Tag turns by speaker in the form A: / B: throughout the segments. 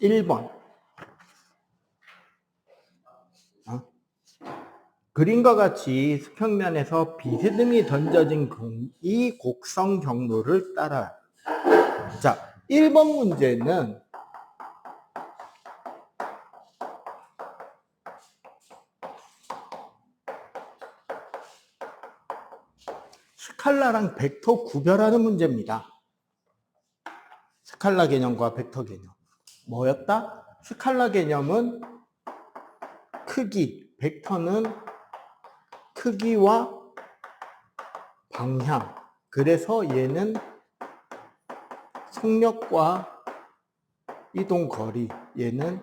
A: 1번. 그림과 같이 수평면에서 비스듬히 던져진 공이 곡선 경로를 따라. 자, 1번 문제는 스칼라랑 벡터 구별하는 문제입니다. 스칼라 개념과 벡터 개념. 뭐였다? 스칼라 개념은 크기, 벡터는 크기와 방향. 그래서 얘는 속력과 이동 거리, 얘는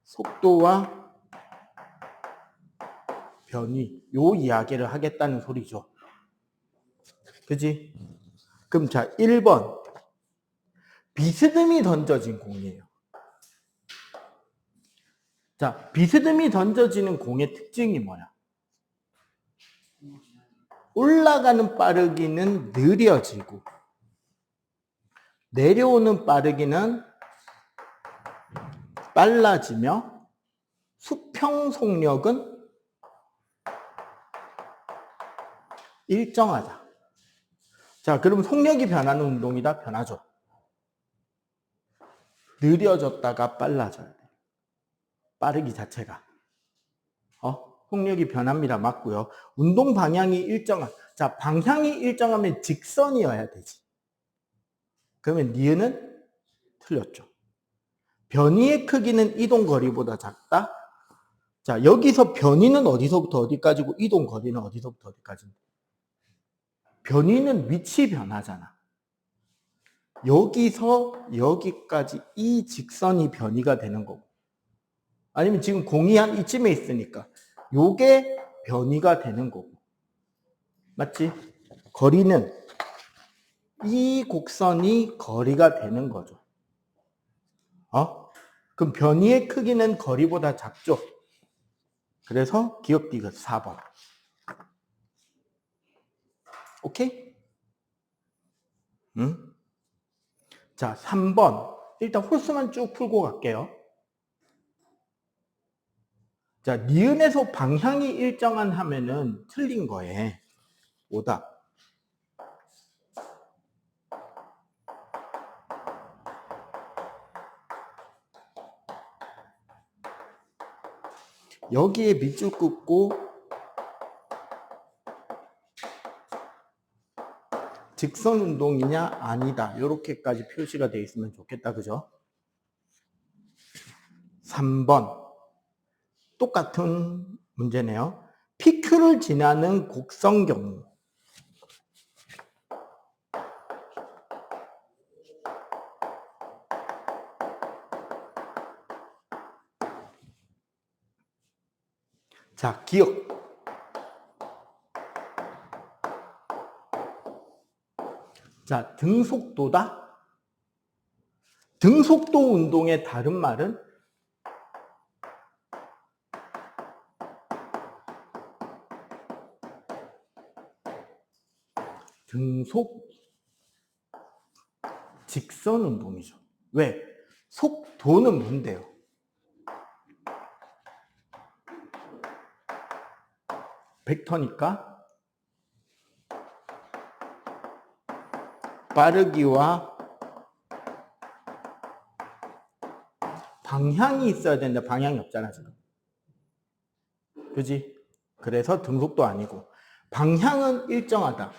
A: 속도와 변위, 요 이야기를 하겠다는 소리죠. 그지? 그럼 자, 1번. 비스듬히 던져진 공이에요. 자, 비스듬히 던져지는 공의 특징이 뭐야? 올라가는 빠르기는 느려지고, 내려오는 빠르기는 빨라지며, 수평 속력은 일정하다. 자, 그럼 속력이 변하는 운동이다? 변하죠. 느려졌다가 빨라져야 돼. 빠르기 자체가. 속력이 변합니다. 맞고요. 운동 방향이 일정한. 자, 방향이 일정하면 직선이어야 되지. 그러면 니은은 틀렸죠. 변이의 크기는 이동 거리보다 작다. 자, 여기서 변이는 어디서부터 어디까지고 이동 거리는 어디서부터 어디까지인데? 변이는 위치 변화잖아. 여기서 여기까지 이 직선이 변이가 되는 거고. 아니면 지금 공이 한 이쯤에 있으니까 요게 변이가 되는 거고. 맞지? 거리는 이 곡선이 거리가 되는 거죠. 그럼 변이의 크기는 거리보다 작죠. 그래서 기억 디귿 4번. 오케이? 응? 자, 3번. 일단 홀수만 쭉 풀고 갈게요. 자, 니은에서 방향이 일정한 하면은 틀린 거에 오답. 여기에 밑줄 긋고 직선 운동이냐 아니다 이렇게까지 표시가 되어 있으면 좋겠다. 그죠? 3번 똑같은 문제네요. PQ를 지나는 곡선 경우. 자, 기억. 자, 등속도다. 등속도 운동의 다른 말은 등속 직선 운동이죠. 왜? 속도는 뭔데요? 벡터니까 빠르기와 방향이 있어야 되는데 방향이 없잖아 지금. 그지? 그래서 등속도 아니고 방향은 일정하다.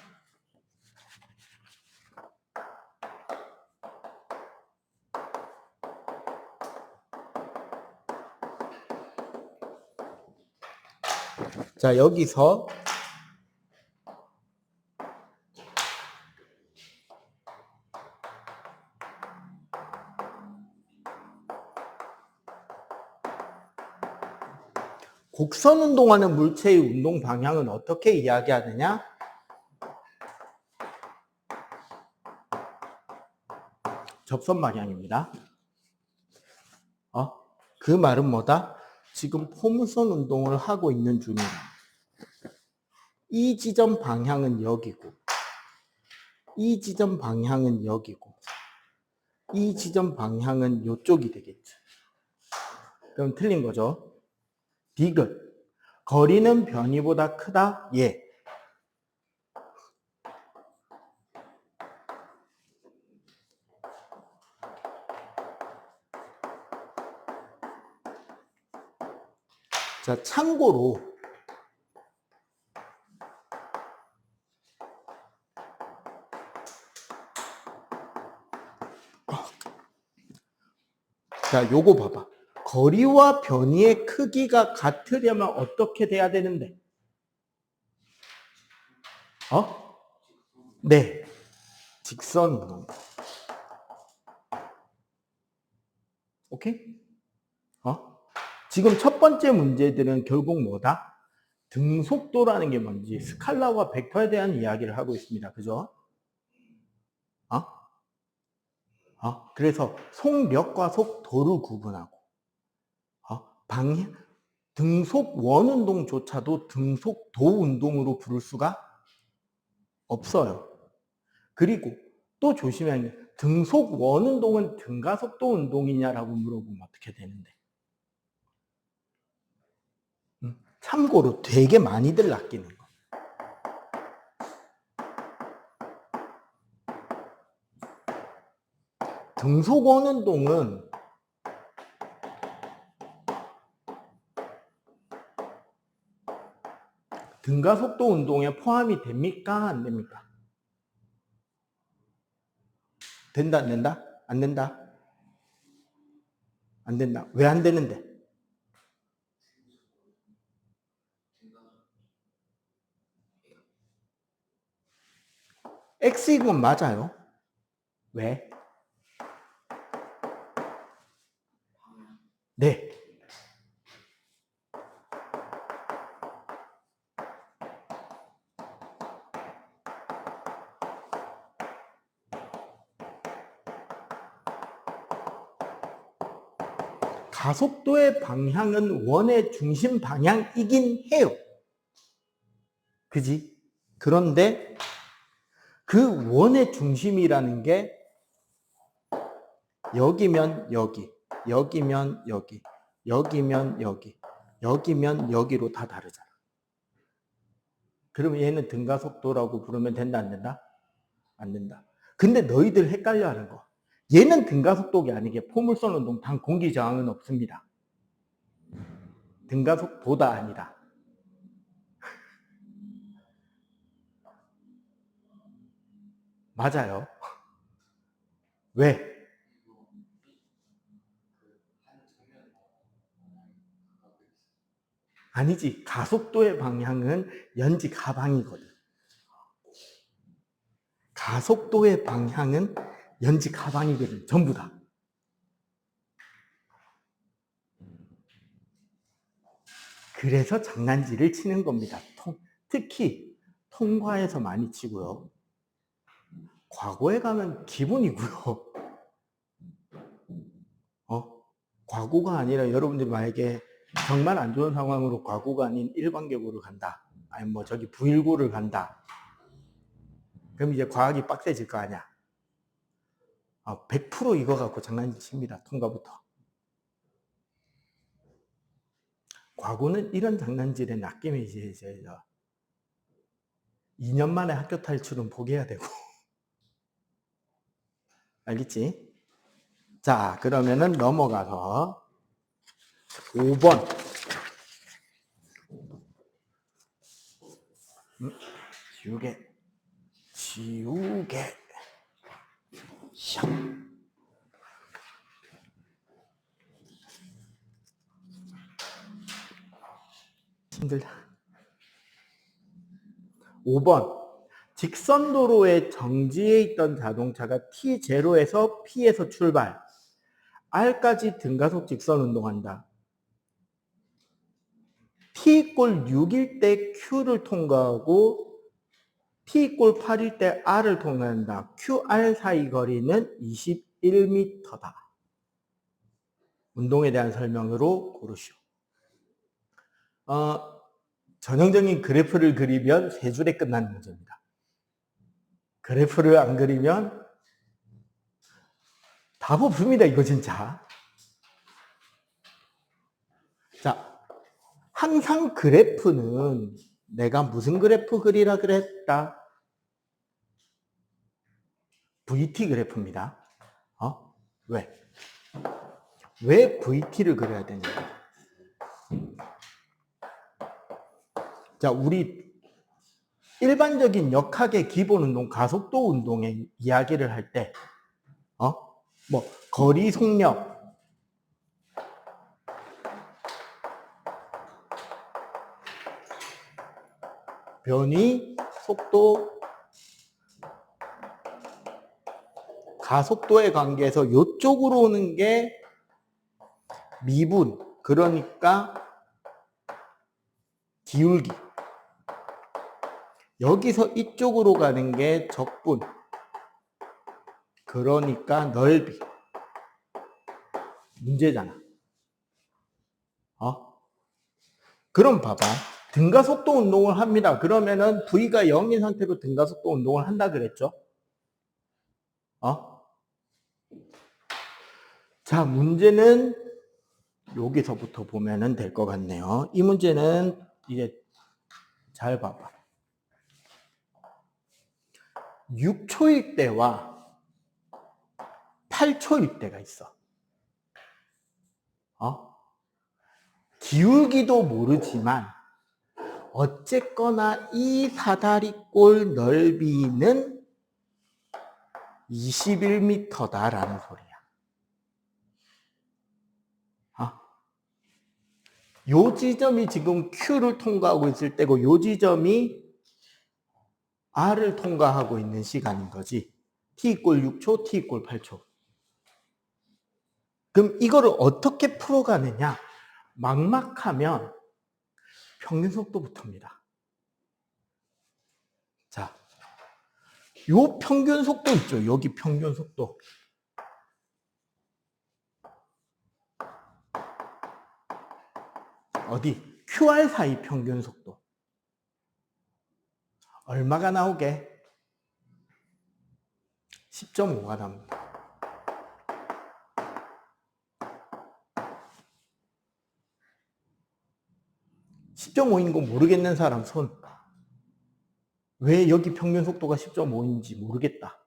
A: 자, 여기서 곡선 운동하는 물체의 운동 방향은 어떻게 이야기하느냐? 접선 방향입니다. 그 말은 뭐다? 지금 포물선 운동을 하고 있는 중이다. 이 지점 방향은 여기고 이 지점 방향은 여기고 이 지점 방향은 이쪽이 되겠죠. 그럼 틀린 거죠. 디귿. 거리는 변이보다 크다? 예. 자, 참고로 자, 요거 봐봐. 거리와 변이의 크기가 같으려면 어떻게 돼야 되는데? 네. 직선으로. 오케이? 지금 첫 번째 문제들은 결국 뭐다? 등속도라는 게 뭔지 스칼라와 벡터에 대한 이야기를 하고 있습니다. 그죠? 그래서 속력과 속도를 구분하고 방향, 등속 원운동조차도 등속도 운동으로 부를 수가 없어요. 그리고 또 조심해야 돼. 등속 원운동은 등가속도 운동이냐라고 물어보면 어떻게 되는데? 참고로 되게 많이들 낚이는 거. 등속 원운동은 등가속도 운동에 포함이 됩니까? 안 됩니까? 된다, 안 된다? 안 된다? 안 된다. 왜 안 되는데? X이건 맞아요. 왜? 네. 가속도의 방향은 원의 중심 방향이긴 해요. 그지? 그런데 그 원의 중심이라는 게 여기면 여기, 여기면 여기, 여기면 여기, 여기면 여기로 다 다르잖아. 그러면 얘는 등가속도라고 부르면 된다, 안 된다? 안 된다. 근데 너희들 헷갈려 하는 거. 얘는 등가속도가 아니게 포물선 운동, 단 공기 저항은 없습니다. 등가속도다 아니다. 맞아요. 왜? 아니지. 가속도의 방향은 연지 가방이거든. 가속도의 방향은 연지 가방이거든. 전부 다. 그래서 장난질을 치는 겁니다. 특히 통과에서 많이 치고요. 과거에 가면 기본이고요. 과거가 아니라 여러분들이 만약에 정말 안 좋은 상황으로 과거가 아닌 일반계고를 간다. 아니 뭐 저기 919를 간다. 그럼 이제 과학이 빡세질 거 아니야. 100% 이거 갖고 장난질 칩니다. 통과부터. 과거는 이런 장난질에 낚이면 이제 2년 만에 학교 탈출은 포기해야 되고. 알겠지? 자, 그러면은 넘어가서 5번. 지우개. 샥. 힘들다. 5번. 직선도로에 정지해 있던 자동차가 T0에서 P에서 출발. R까지 등가속 직선 운동한다. T = 6일 때 Q를 통과하고 T = 8일 때 R을 통과한다. QR 사이 거리는 21m다. 운동에 대한 설명으로 고르시오. 전형적인 그래프를 그리면 세 줄에 끝나는 문제입니다. 그래프를 안 그리면 답 없습니다, 이거 진짜. 자, 항상 그래프는 내가 무슨 그래프 그리라 그랬다? VT 그래프입니다. 왜? 왜 VT를 그려야 되는가? 자, 우리 일반적인 역학의 기본 운동, 가속도 운동의 이야기를 할 때, 뭐, 거리 속력, 변위, 속도, 가속도의 관계에서 이쪽으로 오는 게 미분, 그러니까 기울기. 여기서 이쪽으로 가는 게 적분, 그러니까 넓이. 문제잖아. 그럼 봐봐. 등가속도 운동을 합니다. 그러면은 V가 0인 상태로 등가속도 운동을 한다 그랬죠? 자, 문제는 여기서부터 보면은 될 것 같네요. 이 문제는 이제 잘 봐봐. 6초일 때와 8초일 때가 있어. 기울기도 모르지만 어쨌거나 이 사다리꼴 넓이는 21m다라는 소리야. 요 지점이 지금 Q를 통과하고 있을 때고 요 지점이 R을 통과하고 있는 시간인 거지. T = 6초, T = 8초. 그럼 이거를 어떻게 풀어가느냐? 막막하면 평균 속도부터입니다. 자, 요 평균 속도 있죠? 여기 평균 속도. 어디? QR 사이 평균 속도. 얼마가 나오게? 10.5가 나옵니다. 10.5인 거 모르겠는 사람 손. 왜 여기 평균 속도가 10.5인지 모르겠다.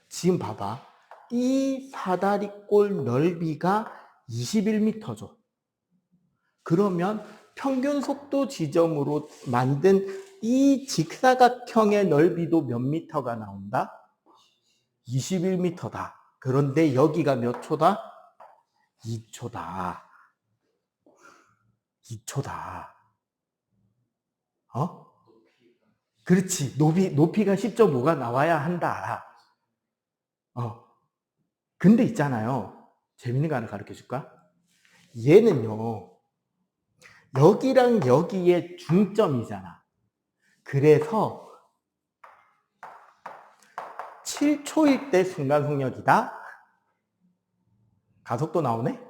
A: 지금 봐봐. 이 사다리꼴 넓이가 21m죠. 그러면 평균 속도 지점으로 만든 이 직사각형의 넓이도 몇 미터가 나온다? 21m다. 그런데 여기가 몇 초다? 2초다. 2초다. 그렇지. 높이가 10.5가 나와야 한다. 근데 있잖아요. 재밌는 거 하나 가르쳐 줄까? 얘는요, 여기랑 여기의 중점이잖아. 그래서 7초일 때 순간속력이다. 가속도 나오네?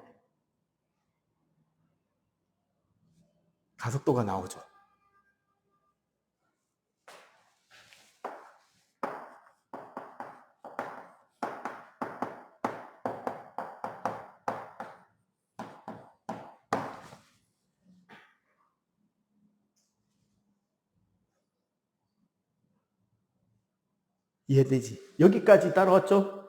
A: 가속도가 나오죠. 이해되지? 여기까지 따라왔죠?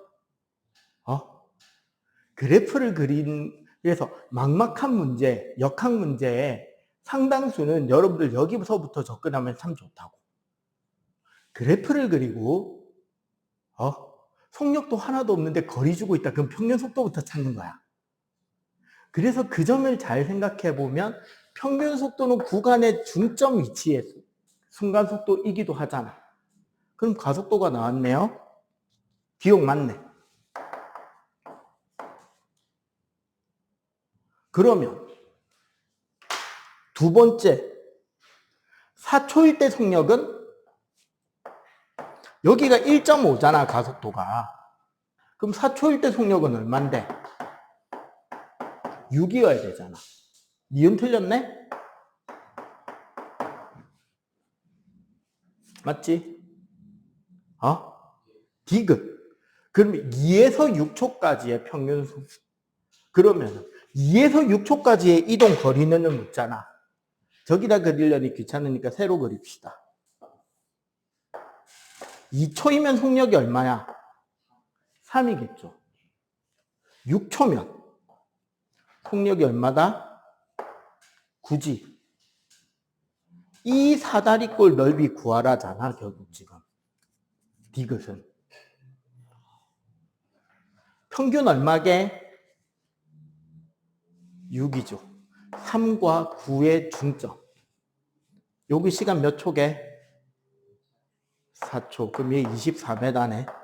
A: 그래프를 그래서 막막한 문제, 역학 문제에 상당수는 여러분들 여기서부터 접근하면 참 좋다고. 그래프를 그리고, 속력도 하나도 없는데 거리 주고 있다. 그럼 평균 속도부터 찾는 거야. 그래서 그 점을 잘 생각해 보면 평균 속도는 구간의 중점 위치의 순간 속도이기도 하잖아. 그럼 가속도가 나왔네요. 기억 맞네. 그러면 두 번째 4초일 때 속력은 여기가 1.5잖아 가속도가. 그럼 4초일 때 속력은 얼만데? 6이어야 되잖아. 니은 틀렸네? 맞지? 디귿. 그러면 2에서 6초까지의 평균 속도. 그러면 2에서 6초까지의 이동 거리는 묻잖아. 저기다 그리려니 귀찮으니까 새로 그립시다. 2초이면 속력이 얼마야? 3이겠죠. 6초면 속력이 얼마다? 9지. 이 사다리꼴 넓이 구하라잖아, 결국 지금. 디귿은. 평균 얼마게? 6이죠. 3과 9의 중점. 여기 시간 몇 초게? 4초. 그럼 얘 24m네.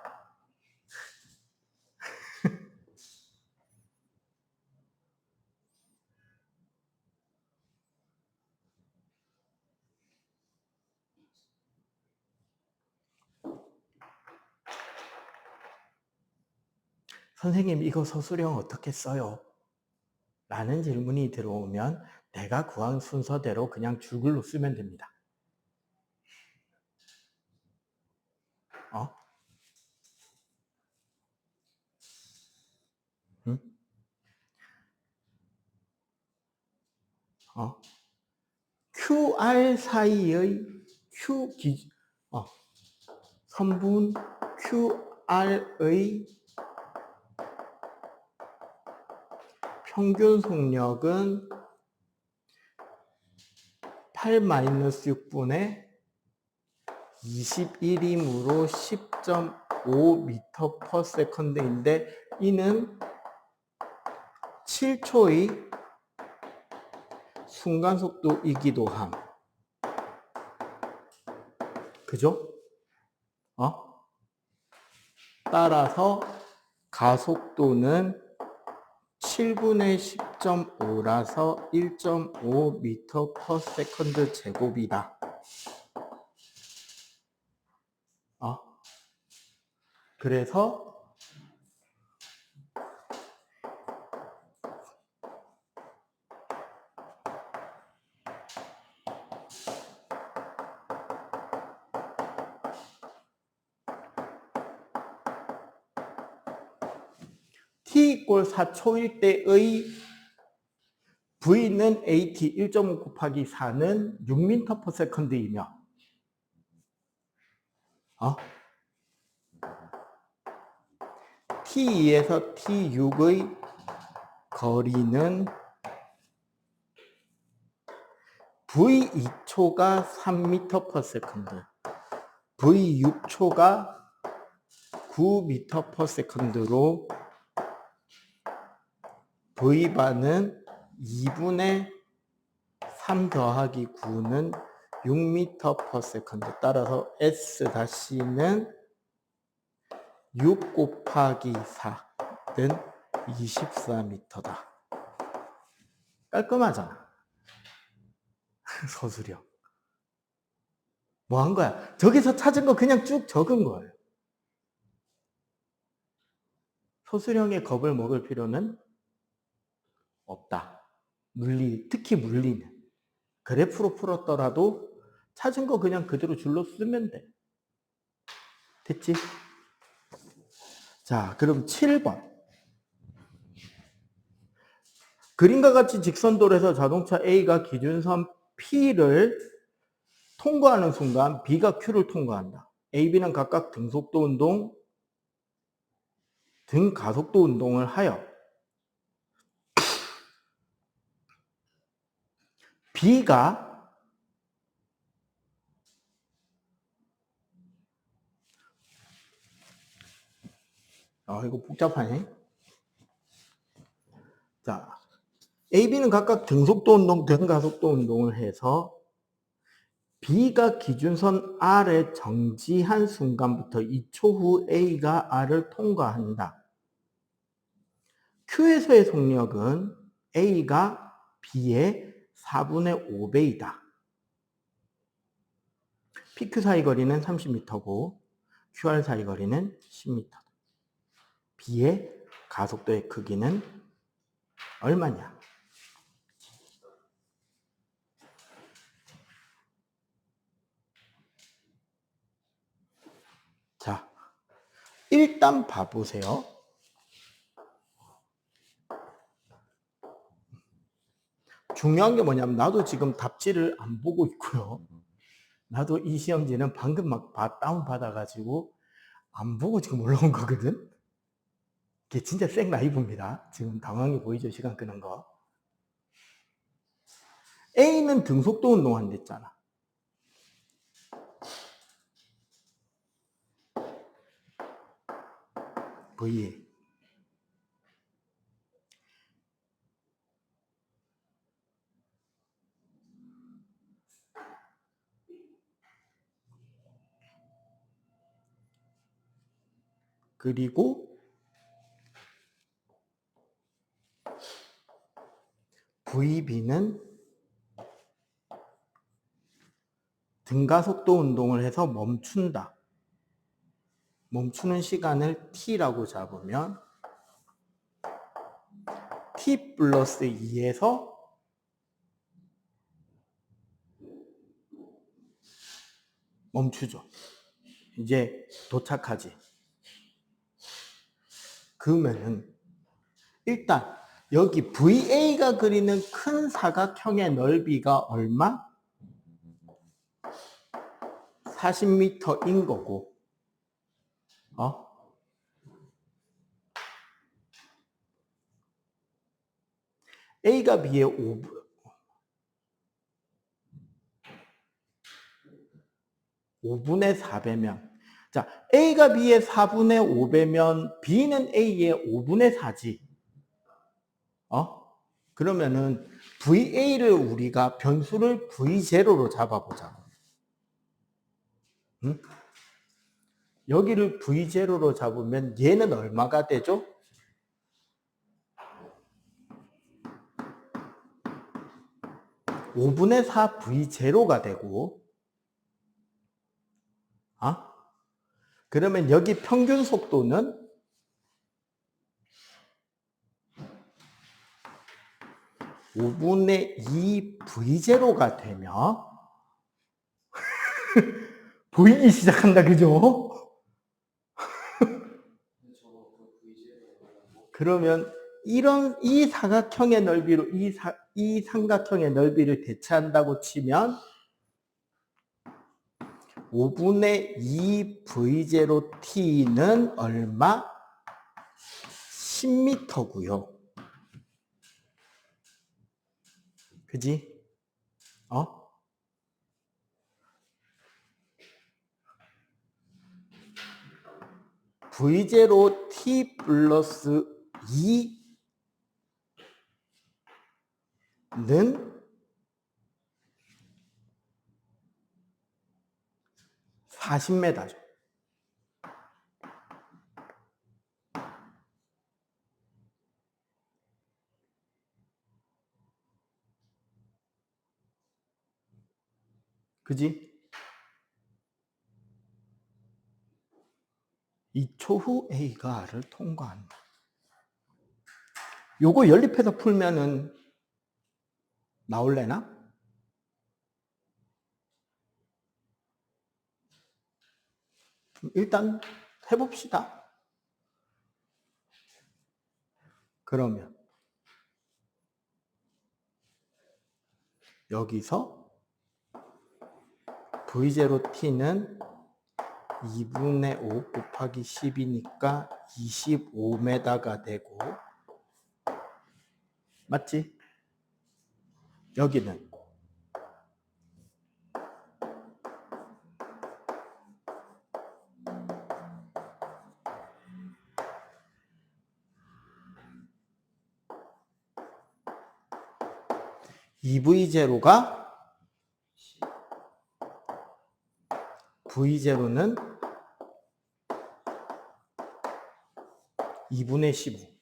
A: 선생님, 이거 서술형 어떻게 써요? 라는 질문이 들어오면 내가 구한 순서대로 그냥 줄글로 쓰면 됩니다. 응? QR 사이의 선분 QR의 평균 속력은 8-6분의 21이므로 10.5m/s인데 이는 7초의 순간속도이기도 함. 그죠? 따라서 가속도는 7분의 10.5라서 1.5m/s 제곱이다. 그래서 t = 4초일 때의 v는 at 1.5 곱하기 4는 6m/s이며 t2에서 t6의 거리는 v2초가 3m/s, v6초가 9m/s로 v반은 2분의 3 더하기 9는 6m/s. 따라서 S-는 6 곱하기 4는 24m다. 깔끔하잖아. 서술형. 뭐 한 거야? 저기서 찾은 거 그냥 쭉 적은 거예요. 서술형의 겁을 먹을 필요는 없다. 특히 물리는. 그래프로 풀었더라도 찾은 거 그냥 그대로 줄로 쓰면 돼. 됐지? 자, 그럼 7번. 그림과 같이 직선도로에서 자동차 A가 기준선 P를 통과하는 순간 B가 Q를 통과한다. A, B는 각각 등속도 운동, 등가속도 운동을 하여 B가 이거 복잡하네. 자, A, B는 각각 등속도 운동, 등가속도 운동을 해서 B가 기준선 R에 정지한 순간부터 2초 후 A가 R을 통과한다. Q에서의 속력은 A가 B의 4분의 5배이다. PQ 사이 거리는 30m고 QR 사이 거리는 10m다. B의 가속도의 크기는 얼마냐? 자, 일단 봐보세요. 중요한 게 뭐냐면 나도 지금 답지를 안 보고 있고요. 나도 이 시험지는 방금 막 다운 받아가지고 안 보고 지금 올라온 거거든. 이게 진짜 생 라이브입니다. 지금 당황해 보이죠? 시간 끄는 거. A는 등속도 운동한댔잖아. V에. 그리고 VB는 등가속도 운동을 해서 멈춘다. 멈추는 시간을 T라고 잡으면 T 플러스 2에서 멈추죠. 이제 도착하지. 그러면은 일단 여기 VA가 그리는 큰 사각형의 넓이가 얼마? 40m인 거고, A가 B의 5분의 4배면, 자, A가 B의 4분의 5배면 B는 A의 5분의 4지. 그러면은 VA를 우리가 변수를 V0로 잡아보자. 응? 여기를 V0로 잡으면 얘는 얼마가 되죠? (5분의 4 V0가 되고) 그러면 여기 평균 속도는 (5분의 2 V0가 되며) 보이기 시작한다, 그죠? 그러면 이 사각형의 넓이로 이 삼각형의 넓이를 대체한다고 치면 5분의 2 V0T는 얼마? 10m고요. 그지? V0T 플러스 2는 40m죠. 그지? 2초 후 A가 R을 통과한다. 요거 연립해서 풀면은 나올래나? 일단 해봅시다. 그러면 여기서 V0T는 2분의 5 곱하기 10이니까 25m가 되고, 맞지? 여기는 2V0가 V0는 2분의 15.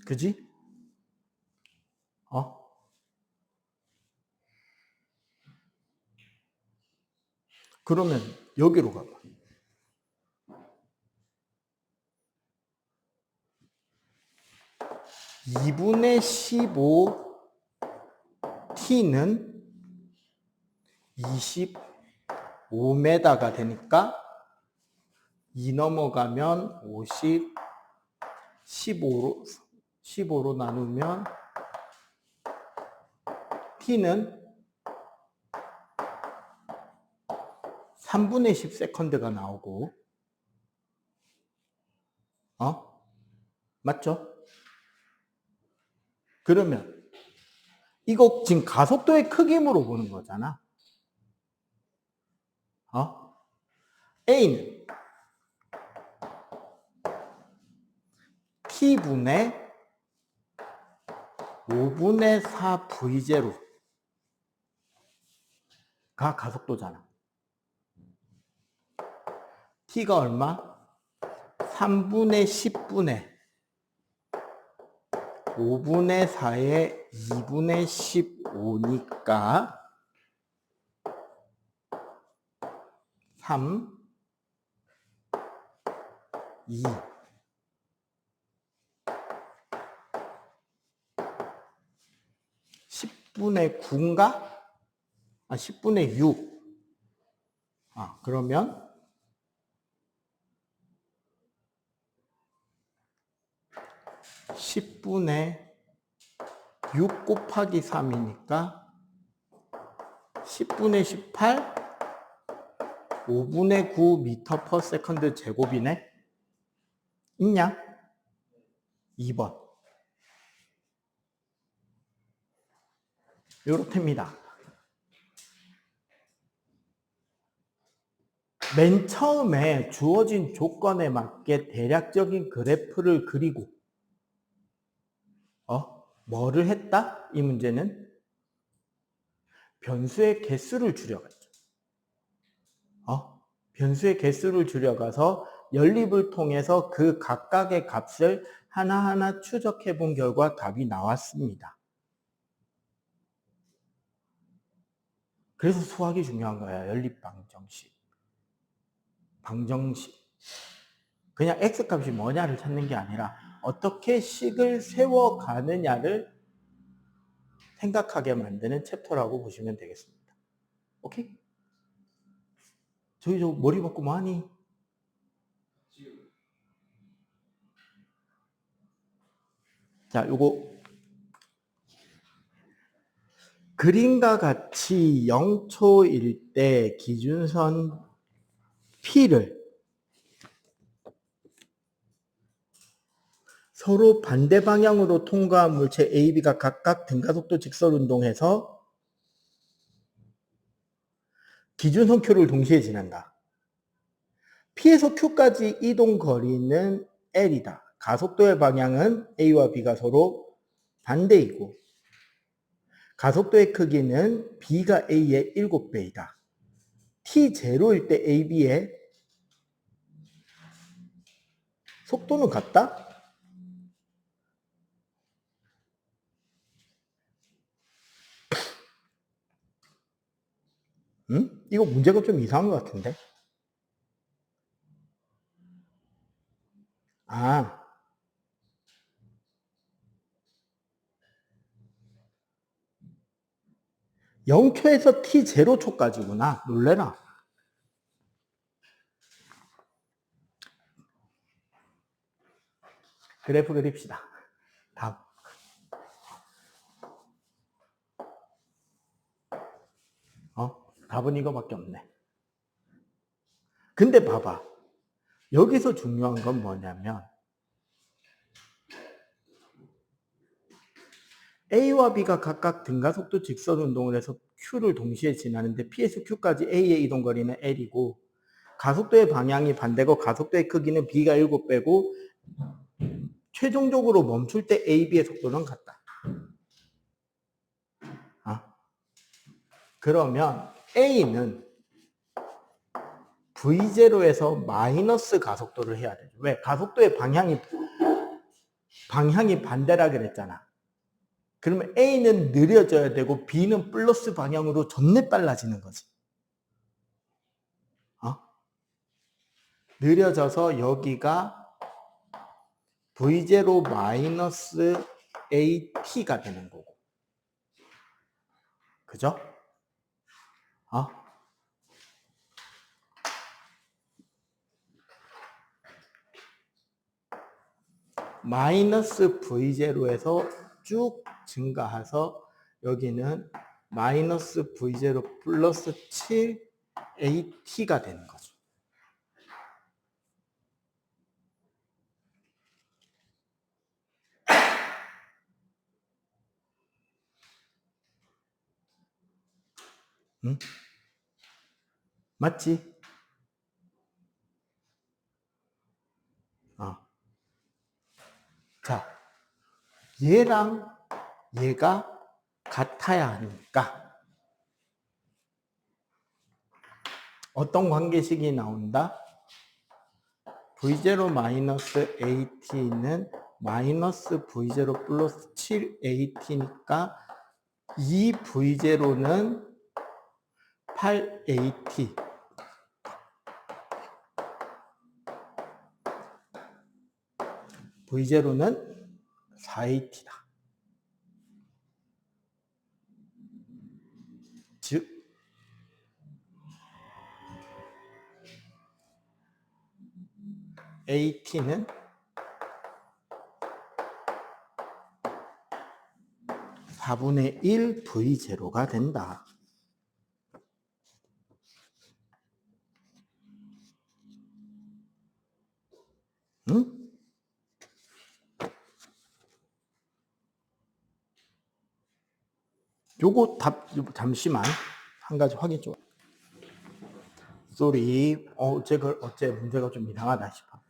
A: 그지? 그러면 여기로 가봐. 2분의 15 t는 25m가 되니까 2 넘어가면 50, 15로 나누면 t는 3분의 10 세컨드가 나오고, 맞죠? 그러면 이거 지금 가속도의 크기 물어보는 거잖아. A는 T분의 5분의 4 V0가 가속도잖아. T가 얼마? 3분의 10분의 5분의 4에 2분의 15니까 3, 2. 10분의 9인가? 10분의 6. 그러면 10분의 6 곱하기 3이니까 10분의 18, 5분의 9 미터 퍼 세컨드 제곱이네? 있냐? 2번. 요렇답니다. 맨 처음에 주어진 조건에 맞게 대략적인 그래프를 그리고 뭐를 했다? 이 문제는 변수의 개수를 줄여갔죠. 변수의 개수를 줄여가서 연립을 통해서 그 각각의 값을 하나하나 추적해 본 결과 답이 나왔습니다. 그래서 수학이 중요한 거야. 연립방정식. 방정식. 그냥 x값이 뭐냐를 찾는 게 아니라 어떻게 식을 세워가느냐를 생각하게 만드는 챕터라고 보시면 되겠습니다. 오케이? 저기 저 머리 벗고 뭐하니? 자, 요거 그림과 같이 0초일 때 기준선 P를 서로 반대 방향으로 통과한 물체 A, B가 각각 등가속도 직선 운동해서 기준선 Q를 동시에 지난다. P에서 Q까지 이동 거리는 L이다. 가속도의 방향은 A와 B가 서로 반대이고 가속도의 크기는 B가 A의 7배이다. T0일 때 A, B의 속도는 같다? 이거 문제가 좀 이상한 것 같은데? 0초에서 T0초까지구나. 놀래라. 그래프 그립시다. 답. 답은 이거밖에 없네. 근데 봐봐. 여기서 중요한 건 뭐냐면 A와 B가 각각 등가속도 직선 운동을 해서 Q를 동시에 지나는데 P에서 Q까지 A의 이동거리는 L이고 가속도의 방향이 반대고 가속도의 크기는 B가 7배고 최종적으로 멈출 때 A, B의 속도는 같다. 그러면 A는 V0에서 마이너스 가속도를 해야 되죠. 왜? 가속도의 방향이 반대라 그랬잖아. 그러면 A는 느려져야 되고 B는 플러스 방향으로 존내 빨라지는 거지. 느려져서 여기가 V0 마이너스 AT가 되는 거고 그죠? 마이너스 V0에서 쭉 증가해서 여기는 마이너스 V0 플러스 7AT가 되는 거죠. 응? 맞지? 자, 얘랑 얘가 같아야 하니까 어떤 관계식이 나온다? V0 마이너스 AT는 마이너스 V0 플러스 7AT니까 이 V0는 8AT V0는 4AT다. 즉 AT는 4분의 1 V0가 된다. 응? 요거 잠시만 한 가지 확인 좀. 쏘리. 어째 문제가 좀 이상하다 싶어.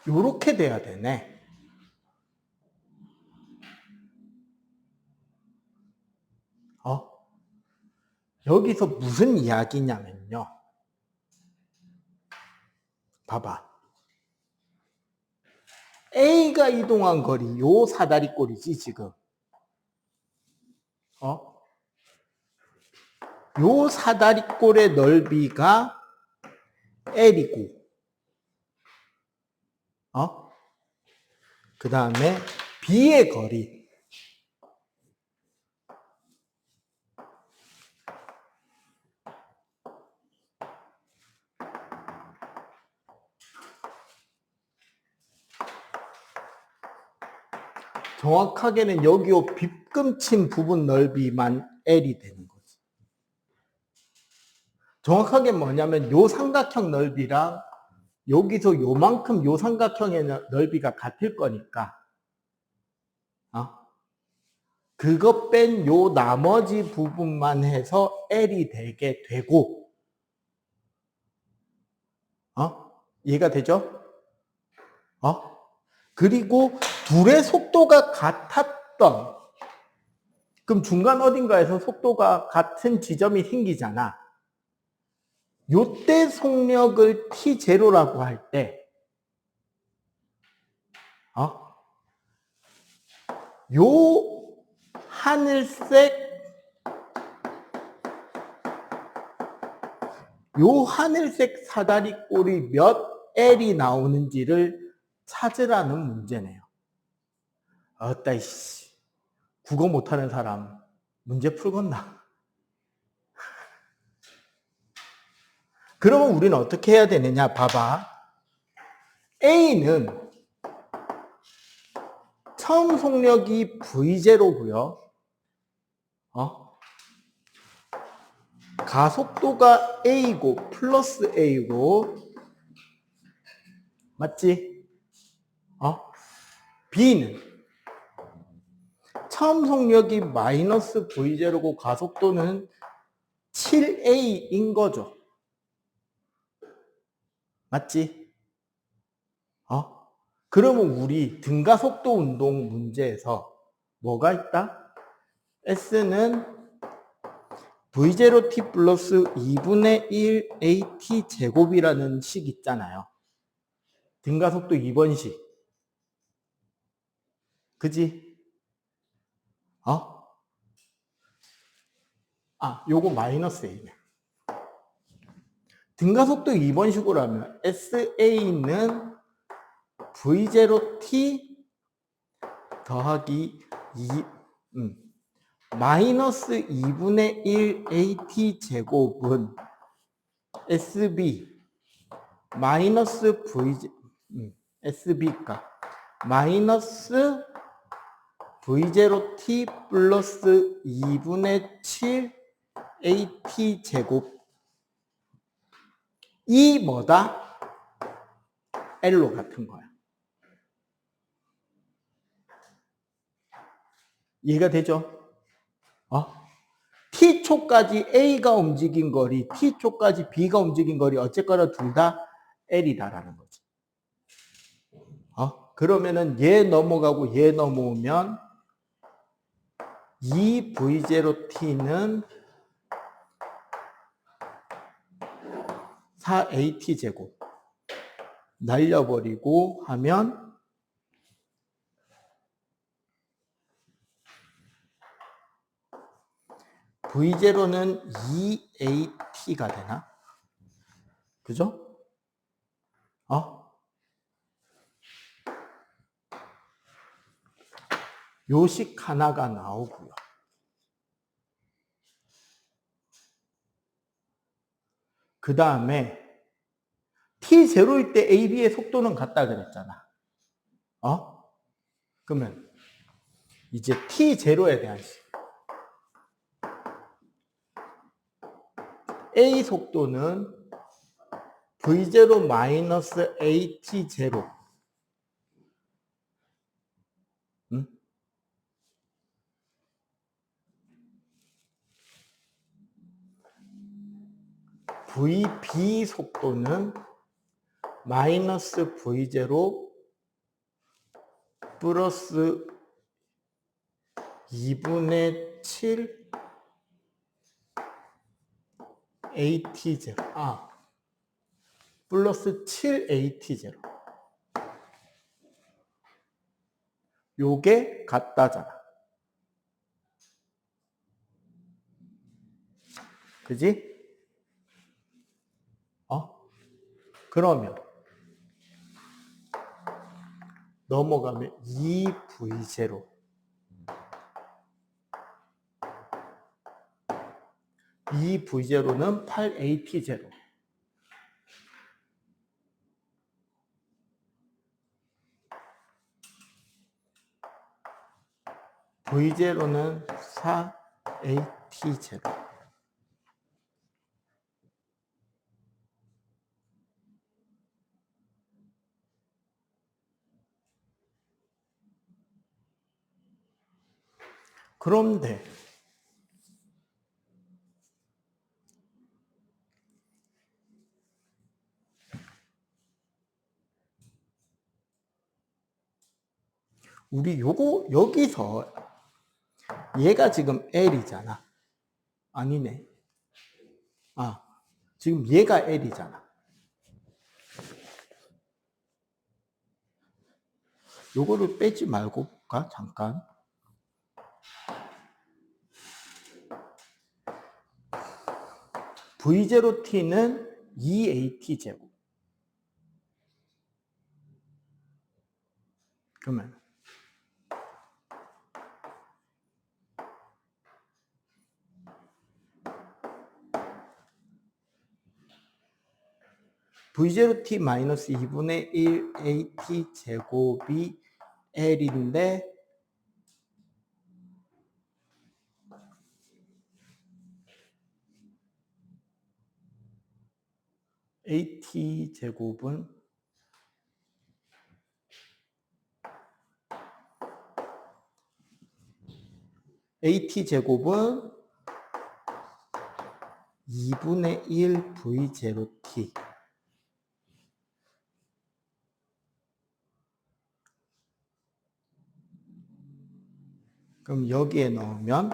A: 요렇게 돼야 되네. 여기서 무슨 이야기냐면요. 봐봐. A가 이동한 거리, 요 사다리꼴이지, 지금. 요 사다리꼴의 넓이가 L이고, 그 다음에 B의 거리. 정확하게는 여기 요 빗금친 부분 넓이만 L이 되는 거지. 정확하게 뭐냐면 요 삼각형 넓이랑 여기서 요만큼 요 삼각형의 넓이가 같을 거니까 그거 뺀 요 나머지 부분만 해서 L이 되게 되고 이해가 되죠? 그리고 둘의 속도가 같았던 그럼 중간 어딘가에서 속도가 같은 지점이 생기잖아. 요때 속력을 T0라고 할 때 요 하늘색 사다리꼴이 몇 L이 나오는지를 찾으라는 문제네요. 어따 이씨 국어 못하는 사람 문제 풀겠나? 그러면 우리는 어떻게 해야 되느냐? 봐봐. A는 처음 속력이 V0고요. 가속도가 A고 플러스 A고 맞지? B는 처음 속력이 마이너스 V0고 가속도는 7A인 거죠. 맞지? 그러면 우리 등가속도 운동 문제에서 뭐가 있다? S는 V0t 플러스 2분의 1 AT 제곱이라는 식 있잖아요. 등가속도 2번식. 그지? 요거 마이너스 A네. 등가속도 2번식으로 하면 SA는 V0t 더하기 2, 마이너스 2분의 1 AT 제곱은 SB 마이너스 SB가 마이너스 V0t 플러스 2분의 7 AT 제곱 이 뭐다? L로 같은 거야. 이해가 되죠? T초까지 A가 움직인 거리, T초까지 B가 움직인 거리 어쨌거나 둘 다 L이다라는 거지. 그러면은 얘 넘어가고 얘 넘어오면 이 V0T는 4AT 제곱 날려버리고 하면 V0는 2AT가 되나? 그죠? 요식 하나가 나오고요. 그 다음에 T0일 때 AB의 속도는 같다 그랬잖아. 그러면 이제 T0에 대한 식. A 속도는 V0 마이너스 AT0. VB 속도는 마이너스 V0 플러스 2분의 7 AT0. 플러스 7 AT0. 요게 같다잖아. 그지? 그러면 넘어가면 2V0 2V0는 8AT0 V0는 4AT0 그런데 우리 요거 여기서 얘가 지금 L이잖아. 아니네. 지금 얘가 L이잖아. 요거를 빼지 말고 볼까? 잠깐. V0t는 2AT제곱. 그러면 V0t 마이너스 2분의 1 AT 제곱이 L인데 AT 제곱은 AT 제곱은 2분의 1 V0t 그럼 여기에 넣으면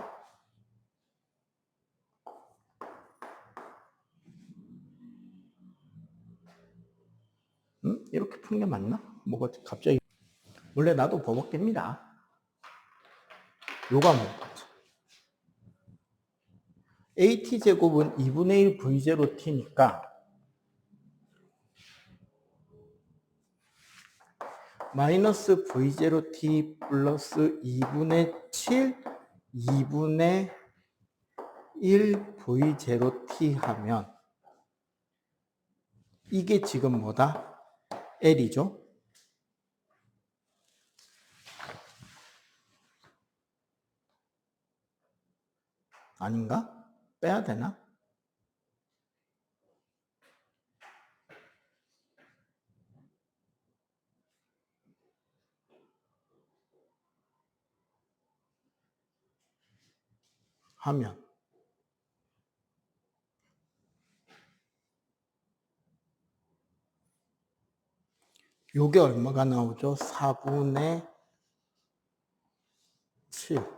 A: 이렇게 푼 게 맞나? 뭐가 갑자기 원래 나도 버벅댑니다. 요가 뭐겠지? AT제곱은 2분의 1 V0T니까 마이너스 V0T 플러스 2분의 7 2분의 1 V0T 하면 이게 지금 뭐다? L이죠? 아닌가? 빼야 되나? 하면 요게 얼마가 나오죠? 4분의 7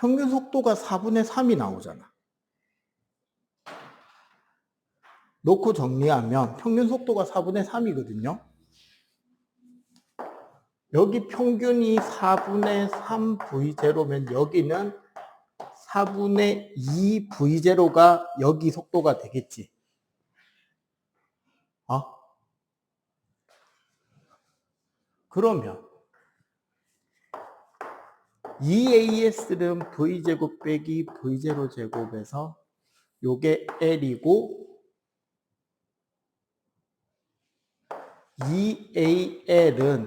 A: 평균 속도가 4분의 3이 나오잖아. 놓고 정리하면 평균 속도가 4분의 3이거든요. 여기 평균이 4분의 3 V0면 여기는 4분의 2 V0가 여기 속도가 되겠지. 그러면 2AS는 V제곱 빼기 V0 제곱에서 요게 L이고 2AL은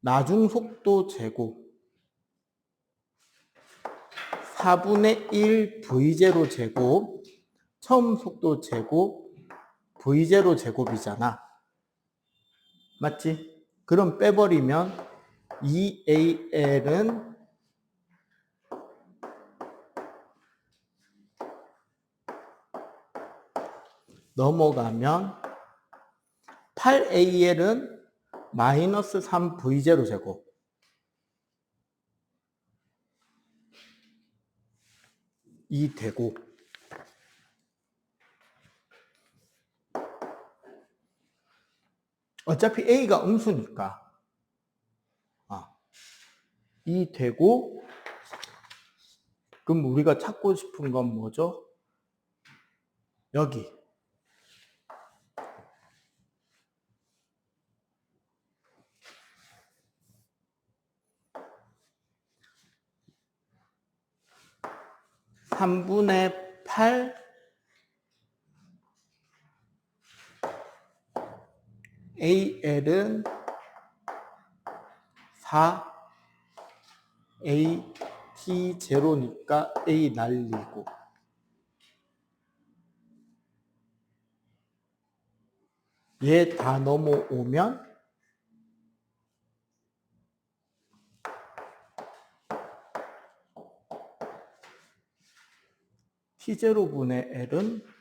A: 나중 속도 제곱 4분의 1 V0 제곱 처음 속도 제곱 V0 제곱이잖아. 맞지? 그럼 빼버리면 2AL은 넘어가면 8AL은 마이너스 3V0 제곱 이 되고 어차피 A가 음수니까 이 되고 그럼 우리가 찾고 싶은 건 뭐죠? 여기 3분의 8 AL은 4 AT 제로니까 A 날리고 얘 다 넘어오면 T0분의 L은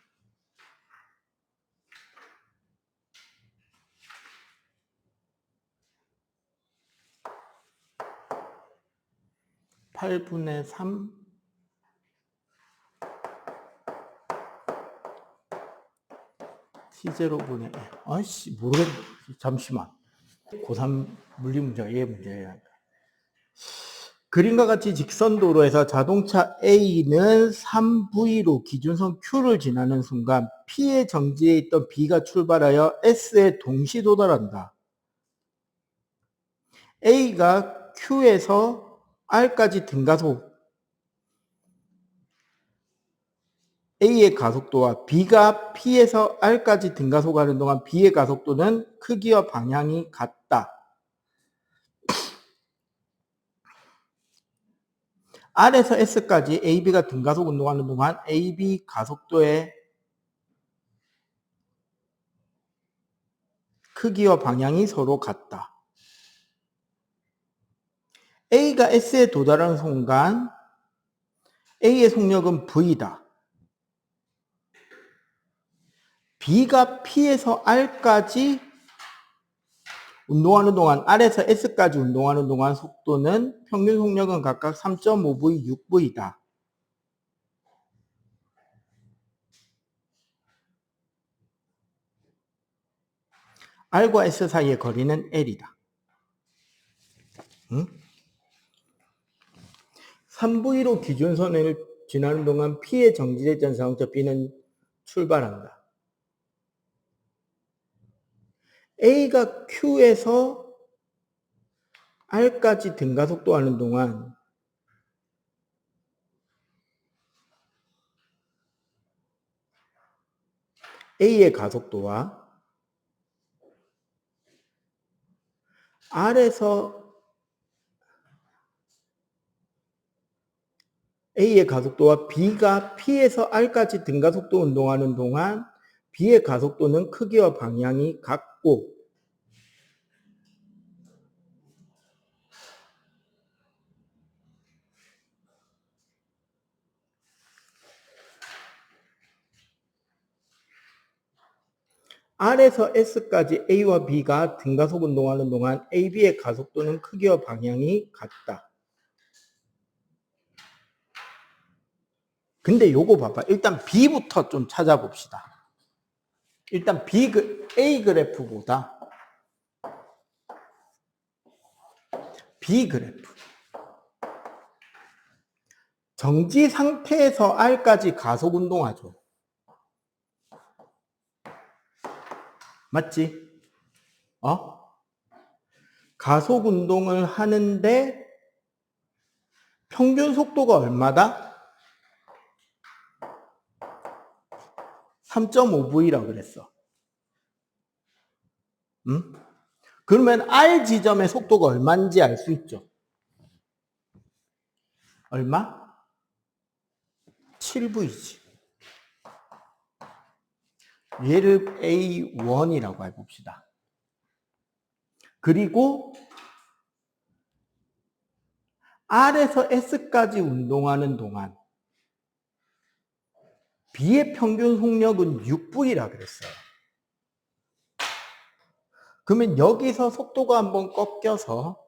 A: 8분의 3 T0분의 L. 아이씨 모르겠네. 잠시만. 고3 물리 문제가 얘 문제야. 그림과 같이 직선도로에서 자동차 A는 3V로 기준선 Q를 지나는 순간 P의 정지에 있던 B가 출발하여 S에 동시 도달한다. A가 Q에서 R까지 등가속 A의 가속도와 B가 P에서 R까지 등가속하는 동안 B의 가속도는 크기와 방향이 같다. R에서 S까지 AB가 등가속 운동하는 동안 AB 가속도의 크기와 방향이 서로 같다. A가 S에 도달하는 순간 A의 속력은 V다. B가 P에서 R까지 운동하는 동안, R에서 S까지 운동하는 동안 속도는 평균 속력은 각각 3.5V, 6V다. R과 S 사이의 거리는 L이다. 응? 3V로 기준선을 지나는 동안 P의 정지되지 자동차 B는 출발한다. A가 Q에서 R까지 등가속도하는 동안 A의 가속도와 A의 가속도와 B가 P에서 R까지 등가속도 운동하는 동안 B의 가속도는 크기와 방향이 같고 R에서 S까지 A와 B가 등가속 운동하는 동안 AB의 가속도는 크기와 방향이 같다. 근데 요거 봐봐. 일단 B부터 좀 찾아봅시다. 일단 A 그래프보다 B 그래프. 정지 상태에서 R까지 가속 운동하죠. 맞지? 가속 운동을 하는데 평균 속도가 얼마다? 3.5V라고 그랬어. 응? 그러면 R 지점의 속도가 얼마인지 알 수 있죠? 얼마? 7V지. 얘를 A1이라고 해봅시다. 그리고 R에서 S까지 운동하는 동안 B의 평균 속력은 6V라 그랬어요. 그러면 여기서 속도가 한번 꺾여서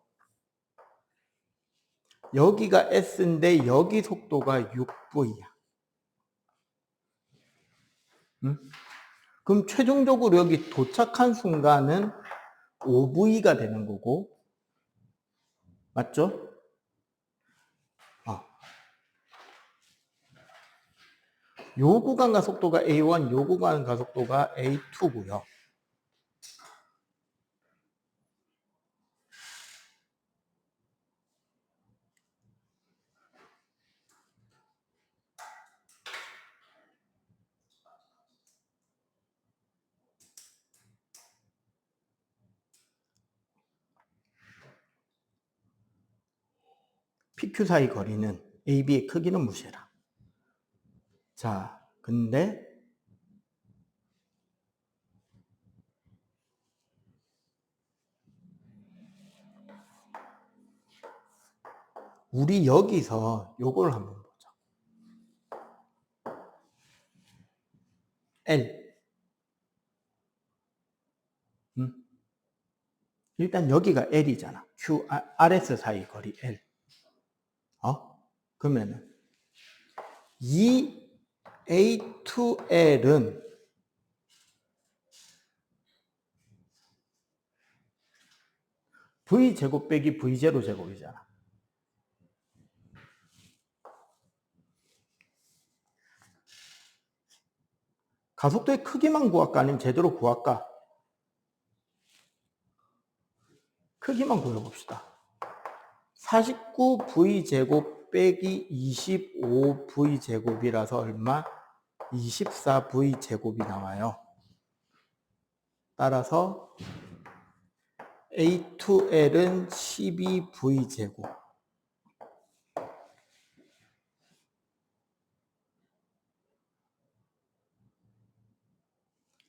A: 여기가 S인데 여기 속도가 6V야. 응? 그럼 최종적으로 여기 도착한 순간은 5V가 되는 거고, 맞죠? 요 구간 가속도가 A1, 요 구간 가속도가 A2고요. PQ 사이 거리는 AB의 크기는 무시해라. 자, 근데 우리 여기서 요걸 한번 보자. L. 일단 여기가 L이잖아. Q, RS 사이 거리 L. 그러면은 이 A2L은 V제곱 빼기 V0 제곱이잖아. 가속도의 크기만 구할까? 아니면 제대로 구할까? 크기만 구해봅시다. 49V제곱 빼기 25V제곱이라서 얼마? 24V제곱이 나와요. 따라서 A2L은 12V제곱.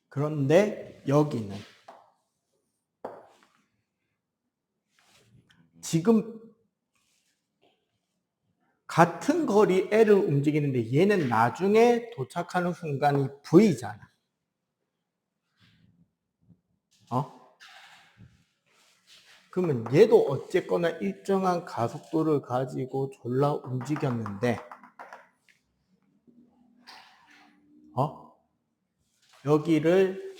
A: 그런데 여기는 지금 같은 거리 L을 움직이는데 얘는 나중에 도착하는 순간이 V잖아. 그러면 얘도 어쨌거나 일정한 가속도를 가지고 졸라 움직였는데, 여기를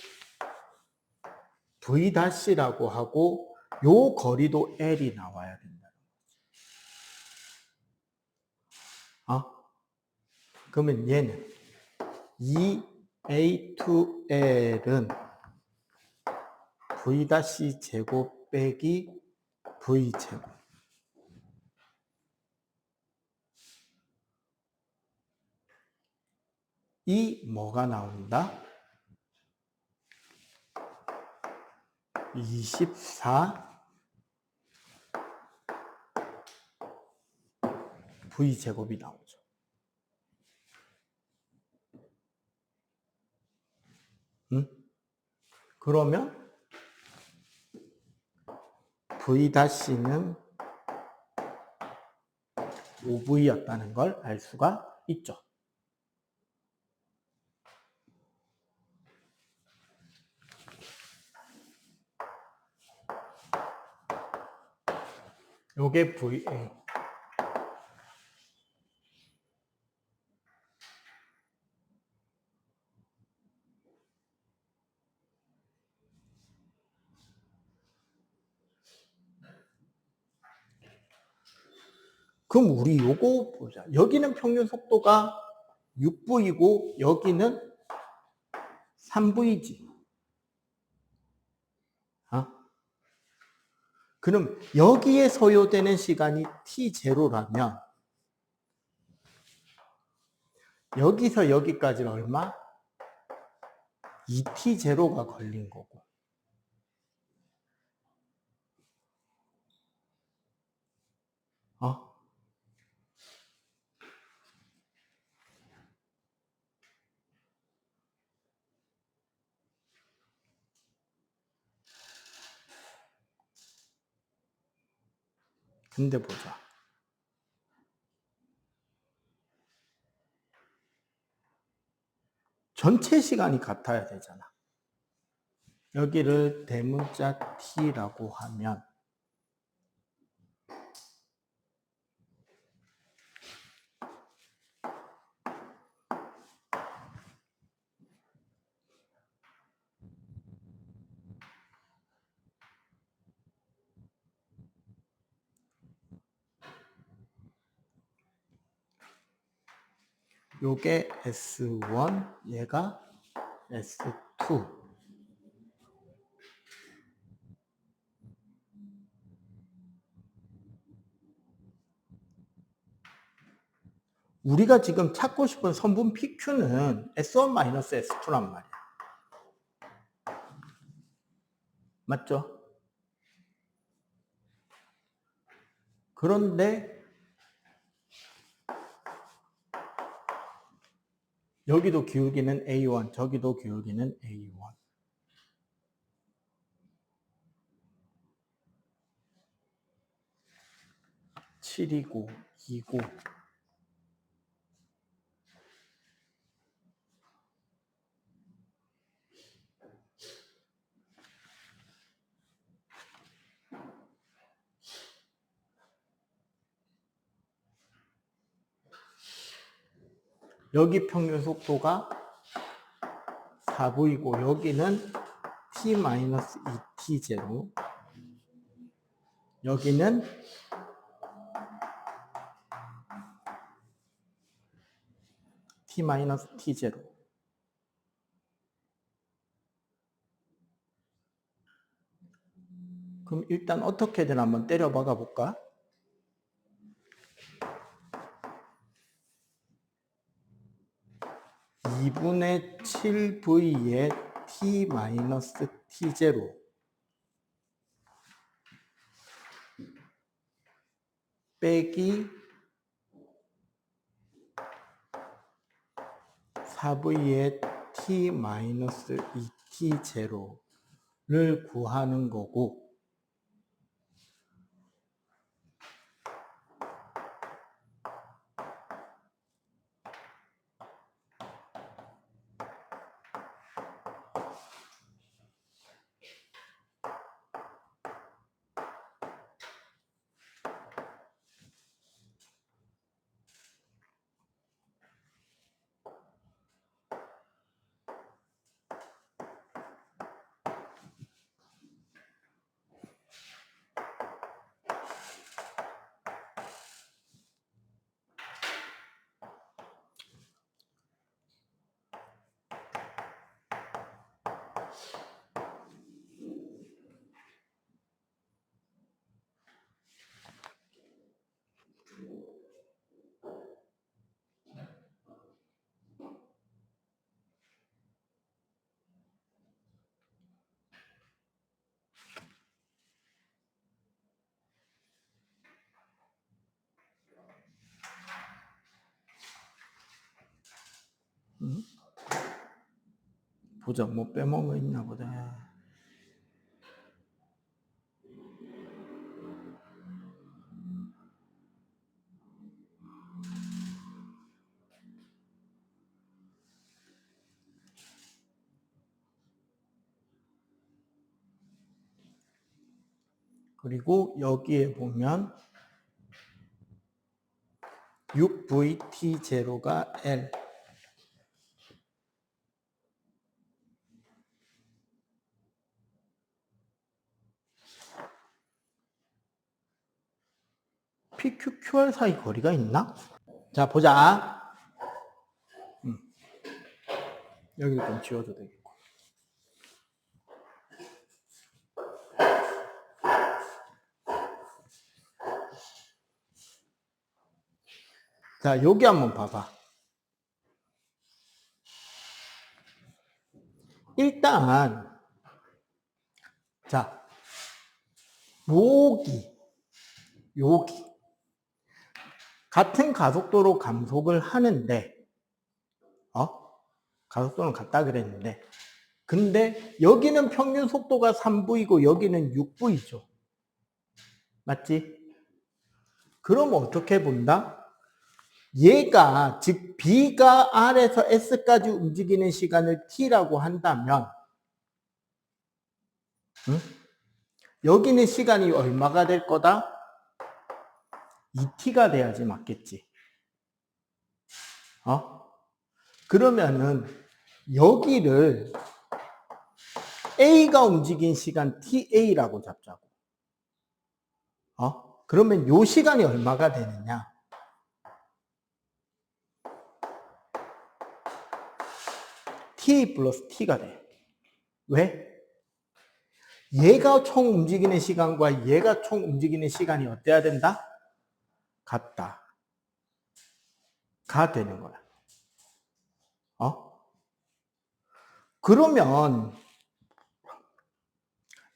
A: V-라고 하고, 요 거리도 L이 나와야 된다는 거지. 그러면 얘는 이 A2L은 V-제곱 빼기 V제곱. 이 뭐가 나온다? 24 V제곱이 나오죠. 그러면 V-는 5V였다는 걸 알 수가 있죠. 요게 VA. 그럼 우리 요거 보자. 여기는 평균 속도가 6V이고 여기는 3V지. 그럼 여기에 소요되는 시간이 T0라면 여기서 여기까지는 얼마? 2T0가 걸린 거고. 근데 보자. 전체 시간이 같아야 되잖아. 여기를 대문자 T라고 하면 요게 S1, 얘가 S2. 우리가 지금 찾고 싶은 선분 PQ는 S1-S2란 말이야. 맞죠? 그런데 여기도 기울기는 A1, 저기도 기울기는 A1. (7이고) (2고) 여기 평균 속도가 4V고 여기는 T-2T0, 여기는 T-T0. 그럼 일단 어떻게든 한번 때려 박아 볼까? (2분의 7V의 T-T0) 빼기 4V의 T-2T0를 구하는 거고, 보자, 뭐 빼먹은 거 있나 보다. 그리고 여기에 보면 6VT0가 L. PQQR 사이 거리가 있나? 자, 보자. 여기를 좀 지워도 되겠고. 자, 여기 한번 봐봐. 일단, 자, 여기. 같은 가속도로 감속을 하는데, 가속도는 같다 그랬는데, 근데 여기는 평균 속도가 3V고 여기는 6V죠. 맞지? 그럼 어떻게 본다? 얘가, 즉 B가 R에서 S까지 움직이는 시간을 T라고 한다면 여기는 시간이 얼마가 될 거다? 2T가 돼야지 맞겠지. 그러면은 여기를 A가 움직인 시간 TA라고 잡자고. 그러면 요 시간이 얼마가 되느냐? TA 플러스 T가 돼. 왜? 얘가 총 움직이는 시간과 얘가 총 움직이는 시간이 어때야 된다? 같다. 가 되는 거야. 그러면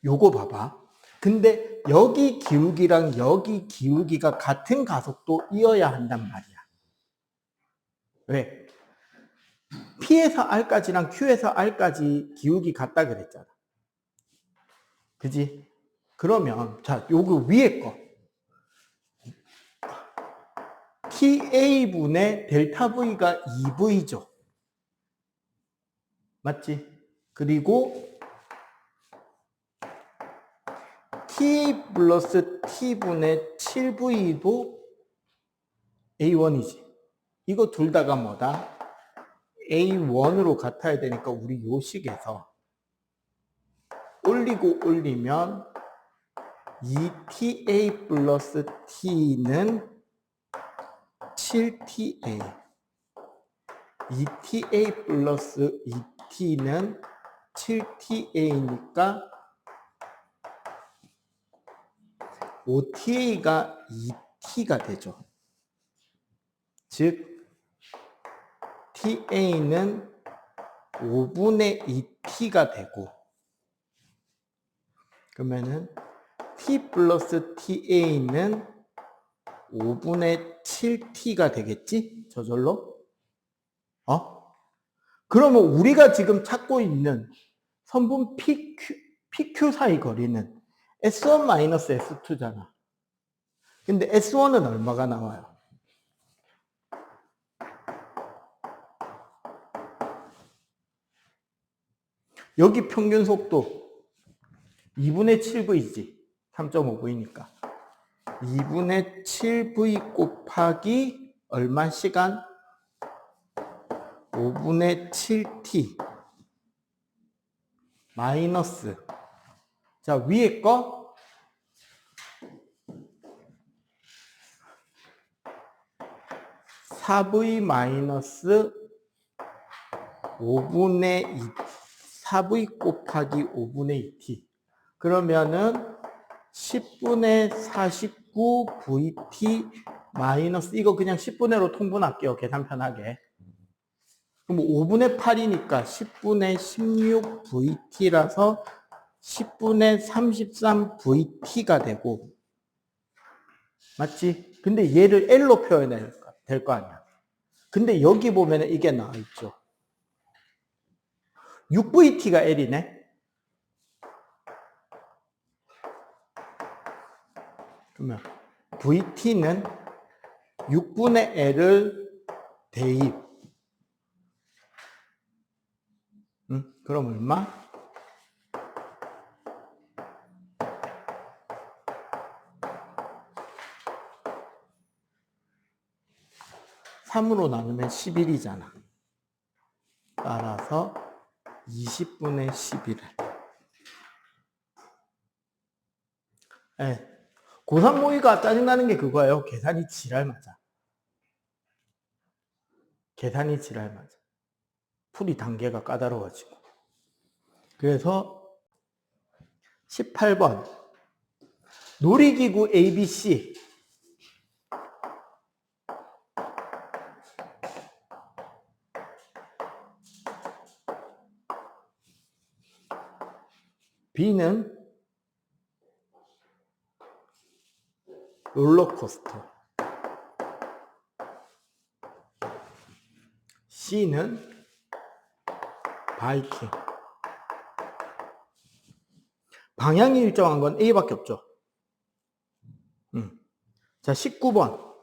A: 요거 봐봐. 근데 여기 기울기랑 여기 기울기가 같은 가속도이어야 한단 말이야. 왜? P에서 R까지랑 Q에서 R까지 기울기 같다 그랬잖아. 그지? 그러면 자, 요거 위에 거 TA분의 델타 V가 2V죠. 맞지? 그리고 TA 플러스 T분의 7V도 A1이지. 이거 둘 다가 뭐다? A1으로 같아야 되니까 우리 요 식에서 올리고 올리면 2TA 플러스 T는 7TA 2TA 플러스 2T는 7TA니까 5TA가 2T가 되죠. 즉 TA는 5분의 2T가 되고 그러면은 T 플러스 TA는 5분의 7T가 되겠지? 저절로? 그러면 우리가 지금 찾고 있는 선분 PQ 사이 거리는 S1-S2잖아. 근데 S1은 얼마가 나와요? 여기 평균 속도 2분의 7V지. 3.5V니까. 2분의 7V 곱하기 얼마 시간? 5분의 7T 마이너스 자 위에 거 4V 마이너스 5분의 4V 곱하기 5분의 2t. 그러면은 10분의 49VT 마이너스, 이거 그냥 10분의로 통분할게요. 계산 편하게. 그럼 5분의 8이니까 10분의 16VT라서 10분의 33VT가 되고, 맞지? 근데 얘를 L로 표현해야 될 거 아니야. 근데 여기 보면 이게 나와 있죠. 6VT가 L이네. 그러면 VT는 6분의 L을 대입. 그럼 얼마? 3으로 나누면 11이잖아. 따라서 20분의 11을. 네. 고3 모의가 짜증나는 게 그거예요. 계산이 지랄 맞아. 계산이 지랄 맞아. 풀이 단계가 까다로워지고. 그래서 18번. 놀이기구 ABC. B는 롤러코스터. C는 바이킹. 방향이 일정한 건 A밖에 없죠. 자, 19번.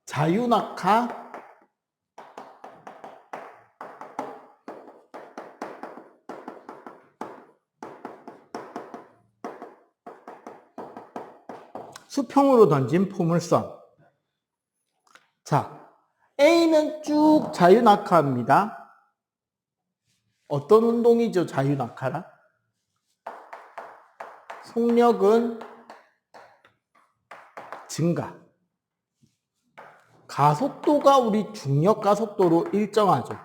A: 자유낙하 수평으로 던진 포물선. 자, A는 쭉 자유낙하입니다. 어떤 운동이죠, 자유낙하라? 속력은 증가. 가속도가 우리 중력 가속도로 일정하죠.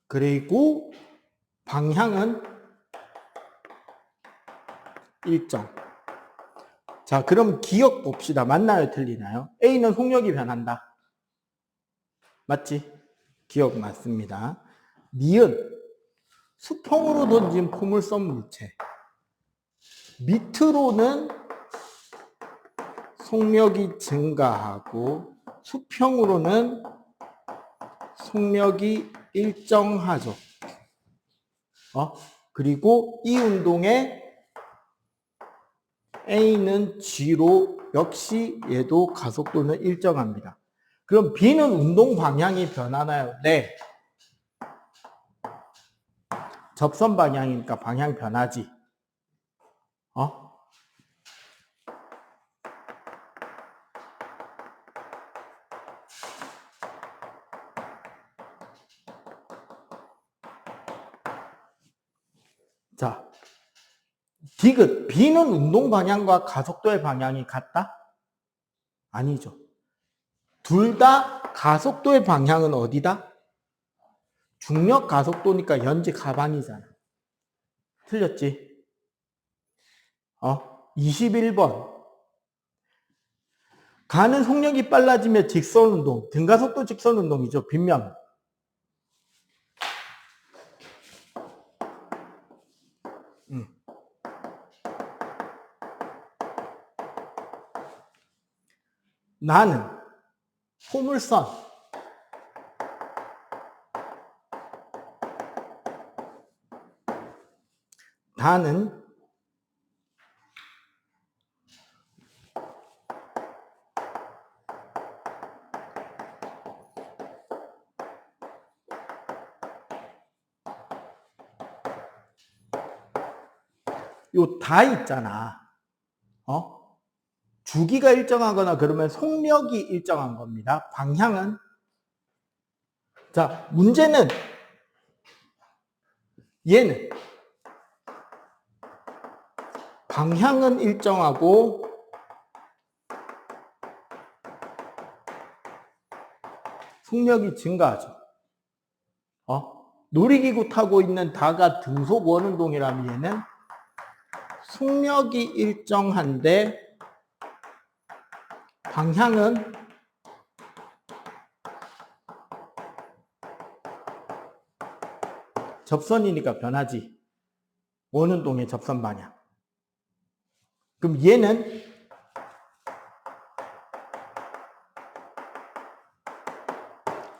A: 그리고 방향은 일정. 자, 그럼 기억 봅시다. 맞나요? 틀리나요? A는 속력이 변한다. 맞지? 기억 맞습니다. 니은 수평으로 던진 포물선 물체. 밑으로는 속력이 증가하고 수평으로는 속력이 일정하죠. 그리고 이 운동에 A는 G로 역시 얘도 가속도는 일정합니다. 그럼 B는 운동 방향이 변하나요? 네. 접선 방향이니까 방향 변하지. 자, 디귿. B는 운동 방향과 가속도의 방향이 같다? 아니죠. 둘 다 가속도의 방향은 어디다? 중력 가속도니까 연직 하반이잖아. 틀렸지? 21번. 가는 속력이 빨라지며 직선 운동. 등가속도 직선 운동이죠. 빗면. 나는 포물선. 나는 요 다 있잖아. 주기가 일정하거나 그러면 속력이 일정한 겁니다. 방향은. 자, 문제는 얘는 방향은 일정하고 속력이 증가하죠. 놀이기구 타고 있는 다가 등속 원운동이라면 얘는 속력이 일정한데 방향은 접선이니까 변하지. 원운동의 접선 방향. 그럼 얘는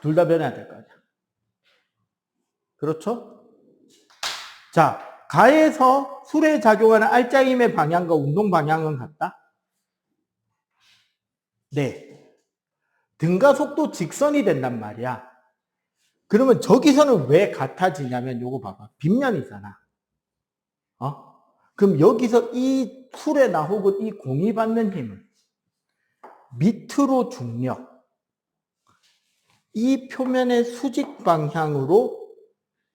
A: 둘 다 변해야 될 거 아니야. 그렇죠? 자, 가에서 술에 작용하는 알짜임의 방향과 운동 방향은 같다? 네. 등가 속도 직선이 된단 말이야. 그러면 저기서는 왜 같아지냐면 요거 봐봐. 빗면이잖아. 그럼 여기서 이 술에나 혹은 이 공이 받는 힘은 밑으로 중력, 이 표면의 수직 방향으로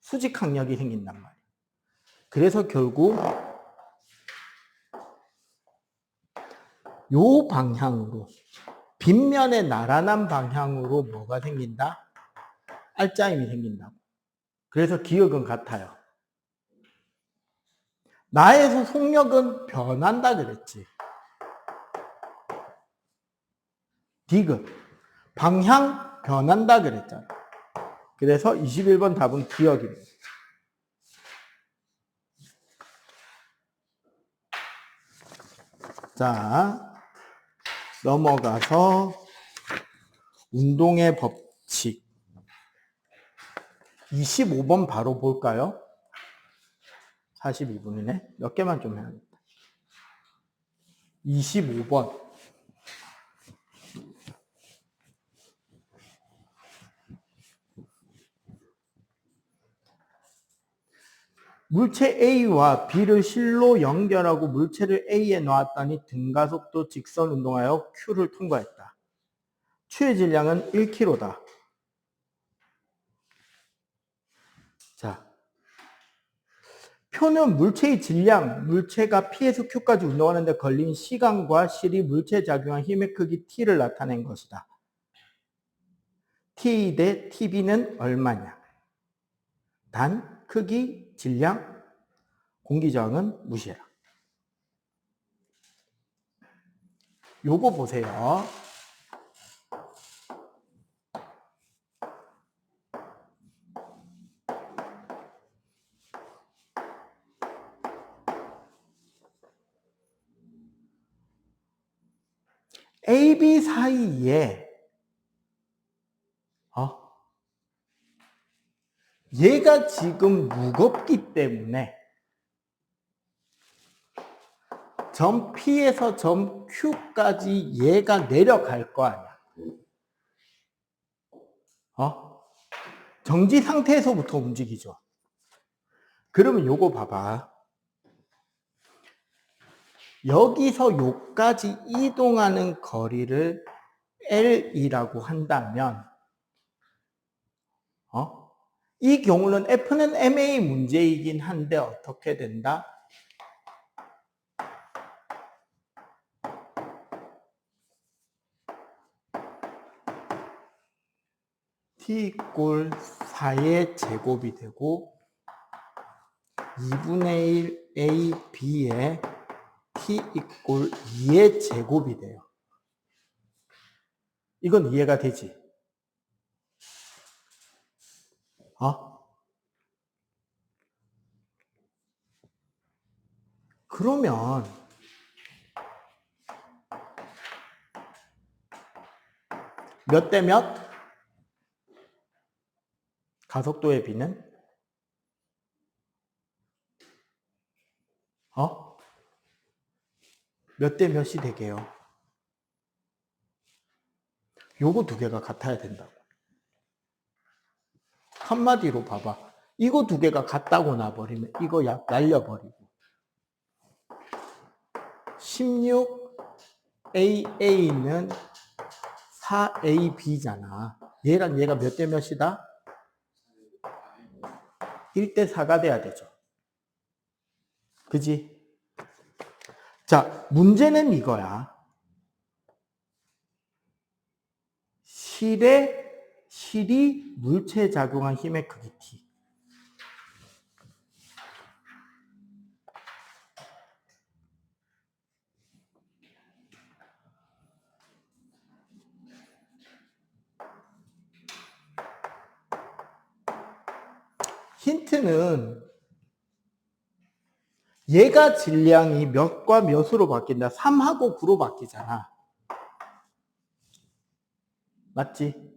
A: 수직 항력이 생긴단 말이야. 그래서 결국 요 방향으로 빗면의 나란한 방향으로 뭐가 생긴다? 알짜임이 생긴다고. 그래서 기억은 같아요. 나에서 속력은 변한다 그랬지. 디귿. 방향 변한다 그랬잖아. 그래서 21번 답은 기억입니다. 자, 넘어가서 운동의 법칙. 25번 바로 볼까요? 42분이네. 몇 개만 좀 해야겠다. 25번. 물체 A와 B를 실로 연결하고 물체를 A에 놨더니 등가속도 직선 운동하여 Q를 통과했다. 추의 질량은 1kg다. 자, 표는 물체의 질량, 물체가 P에서 Q까지 운동하는데 걸린 시간과 실이 물체에 작용한 힘의 크기 T를 나타낸 것이다. T 대 TB는 얼마냐? 단, 크기, 질량, 공기저항은 무시해라. 요거 보세요. A, B 사이에 얘가 지금 무겁기 때문에 점 P에서 점 Q까지 얘가 내려갈 거 아니야. 정지 상태에서부터 움직이죠. 그러면 요거 봐봐. 여기서 요까지 이동하는 거리를 L이라고 한다면 이 경우는 F는 MA 문제이긴 한데 어떻게 된다? T 이꼴 4의 제곱이 되고 2분의 1 A, B에 T 이꼴 2의 제곱이 돼요. 이건 이해가 되지? 그러면 몇 대 몇? 가속도의 B는? 몇 대 몇이 되게요? 요거 두 개가 같아야 된다고. 한마디로 봐봐. 이거 두 개가 같다고 놔버리면 이거 날려버리고 16AA는 4AB잖아. 얘랑 얘가 몇 대 몇이다? 1대 4가 돼야 되죠. 그지? 자, 문제는 실이 물체에 작용한 힘의 크기 T. 힌트는 얘가 질량이 몇과 몇으로 바뀐다. 3하고 9로 바뀌잖아. 맞지?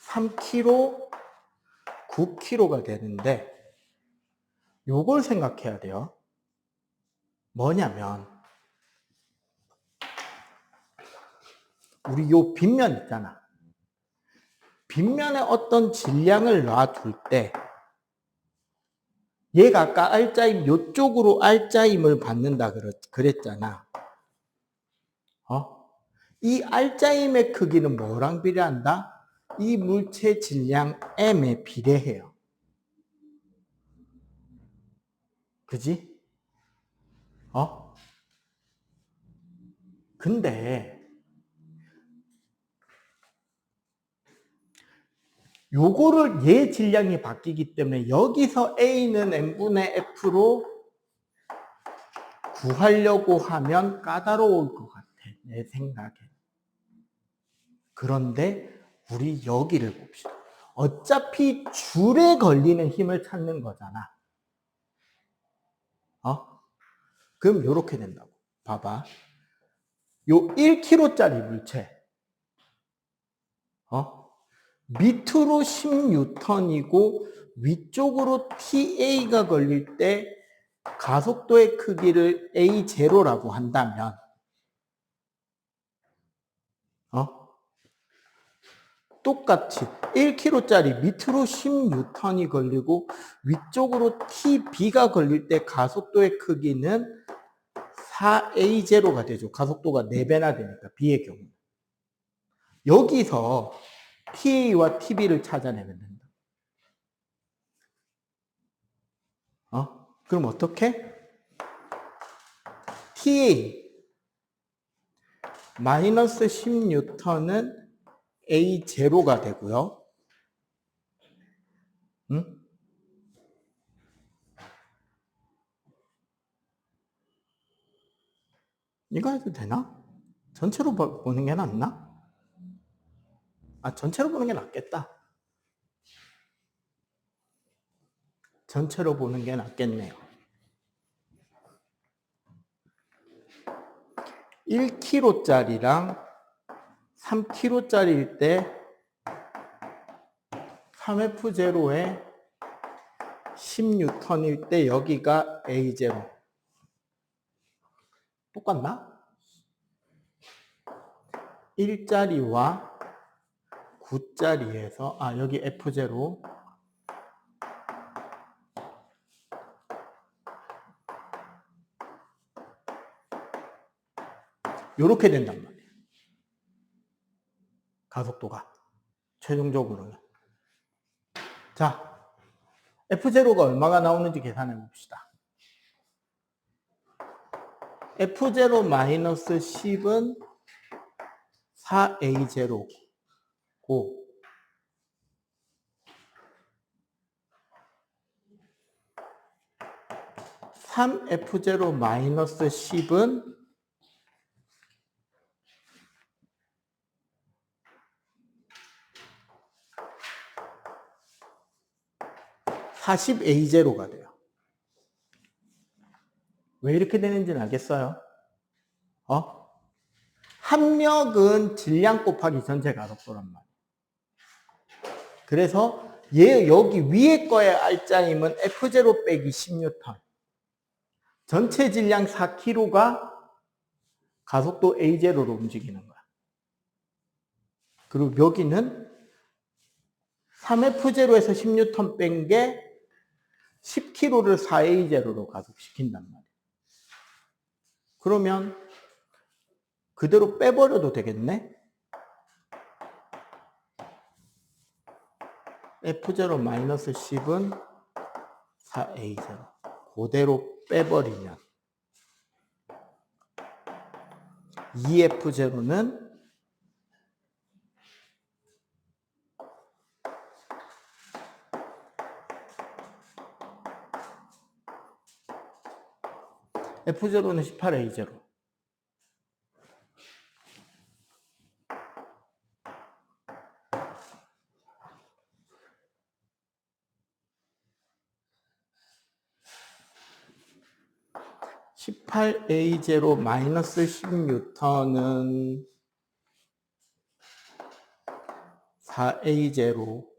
A: 3kg, 9kg가 되는데 요걸 생각해야 돼요. 뭐냐면 우리 요 빗면 있잖아. 빗면에 어떤 질량을 놔둘 때 얘가 아까 알짜임 요쪽으로 알짜임을 받는다 그랬잖아. 이 알짜임의 크기는 뭐랑 비례한다? 이 물체 질량 m에 비례해요. 그지? 근데 요거를 얘 질량이 바뀌기 때문에 여기서 A는 n분의 F로 구하려고 하면 까다로울 것 같아. 내 생각에. 그런데 우리 여기를 봅시다. 어차피 줄에 걸리는 힘을 찾는 거잖아. 그럼 요렇게 된다고. 봐봐. 요 1kg짜리 물체. 밑으로 10N이고 위쪽으로 TA가 걸릴 때 가속도의 크기를 A0라고 한다면 똑같이 1kg짜리 밑으로 10N이 걸리고 위쪽으로 TB가 걸릴 때 가속도의 크기는 4A0가 되죠. 가속도가 4배나 되니까 B의 경우. 여기서 TA와 TB를 찾아내면 된다. 그럼 어떻게? TA 마이너스 10N은 A0가 되고요. 응? 이거 해도 되나? 전체로 보는 게 낫나? 전체로 보는 게 낫겠다. 전체로 보는 게 낫겠네요. 1kg짜리랑 3kg짜리일 때 3F0에 10N일 때 여기가 A0. 똑같나? 1짜리와 9짜리에서 여기 F0 요렇게 된단 말이에요. 가속도가 최종적으로는. 자, F0가 얼마가 나오는지 계산해 봅시다. F0-10은 4A0고 3F0-10은 40A0가 돼요. 왜 이렇게 되는지는 알겠어요? 합력은 질량 곱하기 전체 가속도란 말이에요. 그래서 얘 여기 위에 거의 알짜임은 F0 빼기 10N. 전체 질량 4kg가 가속도 A0로 움직이는 거야. 그리고 여기는 3F0에서 10N 뺀 게 10kg를 4A0로 가속시킨단 말이에요. 그러면 그대로 빼버려도 되겠네? F0-10은 4A0. 그대로 빼버리면 2F0는 F0는 18A0. (18A0) 마이너스 10N은 4A0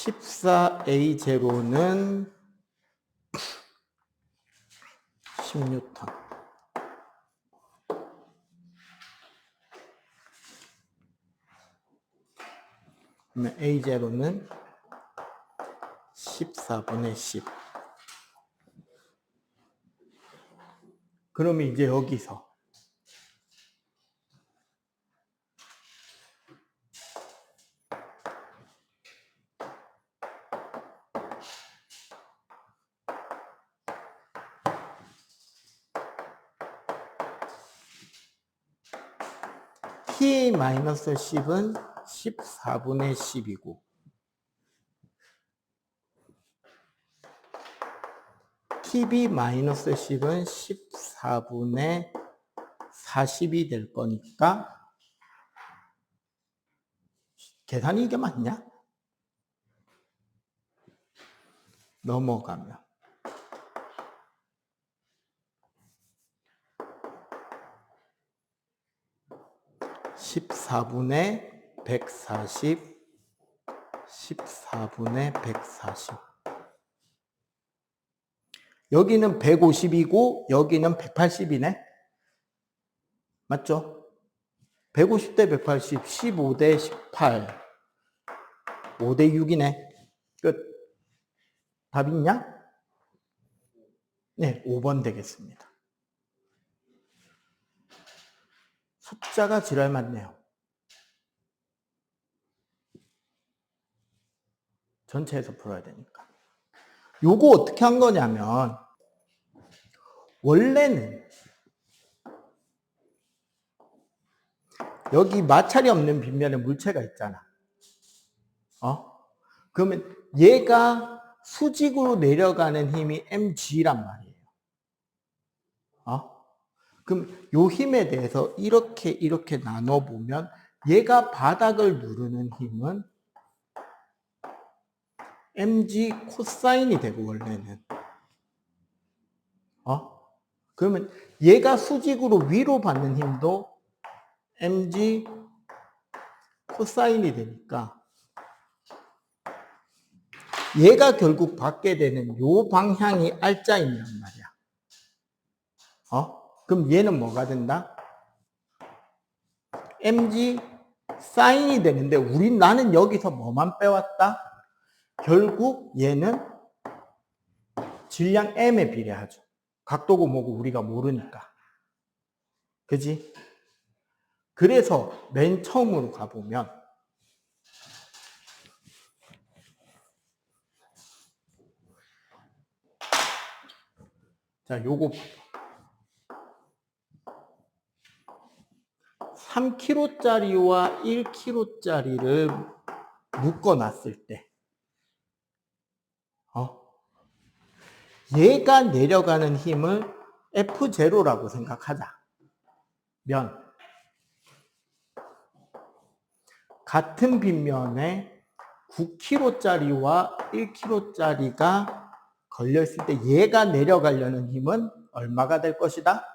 A: 14A0는 10N. 그러면 A0는 14분의 10. 그러면 이제 여기서 T-10은 14분의 10이고 TB-10은 14분의 40이 될 거니까 계산이 이게 맞냐? 넘어가면 14분의 140 14분의 140 여기는 150이고 여기는 180이네. 맞죠? 150대 180 15대 18 5대 6이네. 끝. 답 있냐? 네, 5번 되겠습니다. 숫자가 지랄 맞네요. 전체에서 풀어야 되니까. 요거 어떻게 한 거냐면 원래는 여기 마찰이 없는 빗면에 물체가 있잖아. 그러면 얘가 수직으로 내려가는 힘이 mg란 말이에요. 그럼 요 힘에 대해서 이렇게 나눠보면 얘가 바닥을 누르는 힘은 mg 코사인이 되고 원래는. 그러면 얘가 수직으로 위로 받는 힘도 mg 코사인이 되니까 얘가 결국 받게 되는 요 방향이 R자이란 말이야. 그럼 얘는 뭐가 된다? mg 사인이 되는데 나는 여기서 뭐만 빼왔다? 결국 얘는 질량 m에 비례하죠. 각도고 뭐고 우리가 모르니까. 그지? 그래서 맨 처음으로 가보면 자, 요거 3kg짜리와 1kg짜리를 묶어놨을 때 얘가 내려가는 힘을 F0라고 생각하자. 면 같은 빗면에 9kg짜리와 1kg짜리가 걸려있을 때 얘가 내려가려는 힘은 얼마가 될 것이다?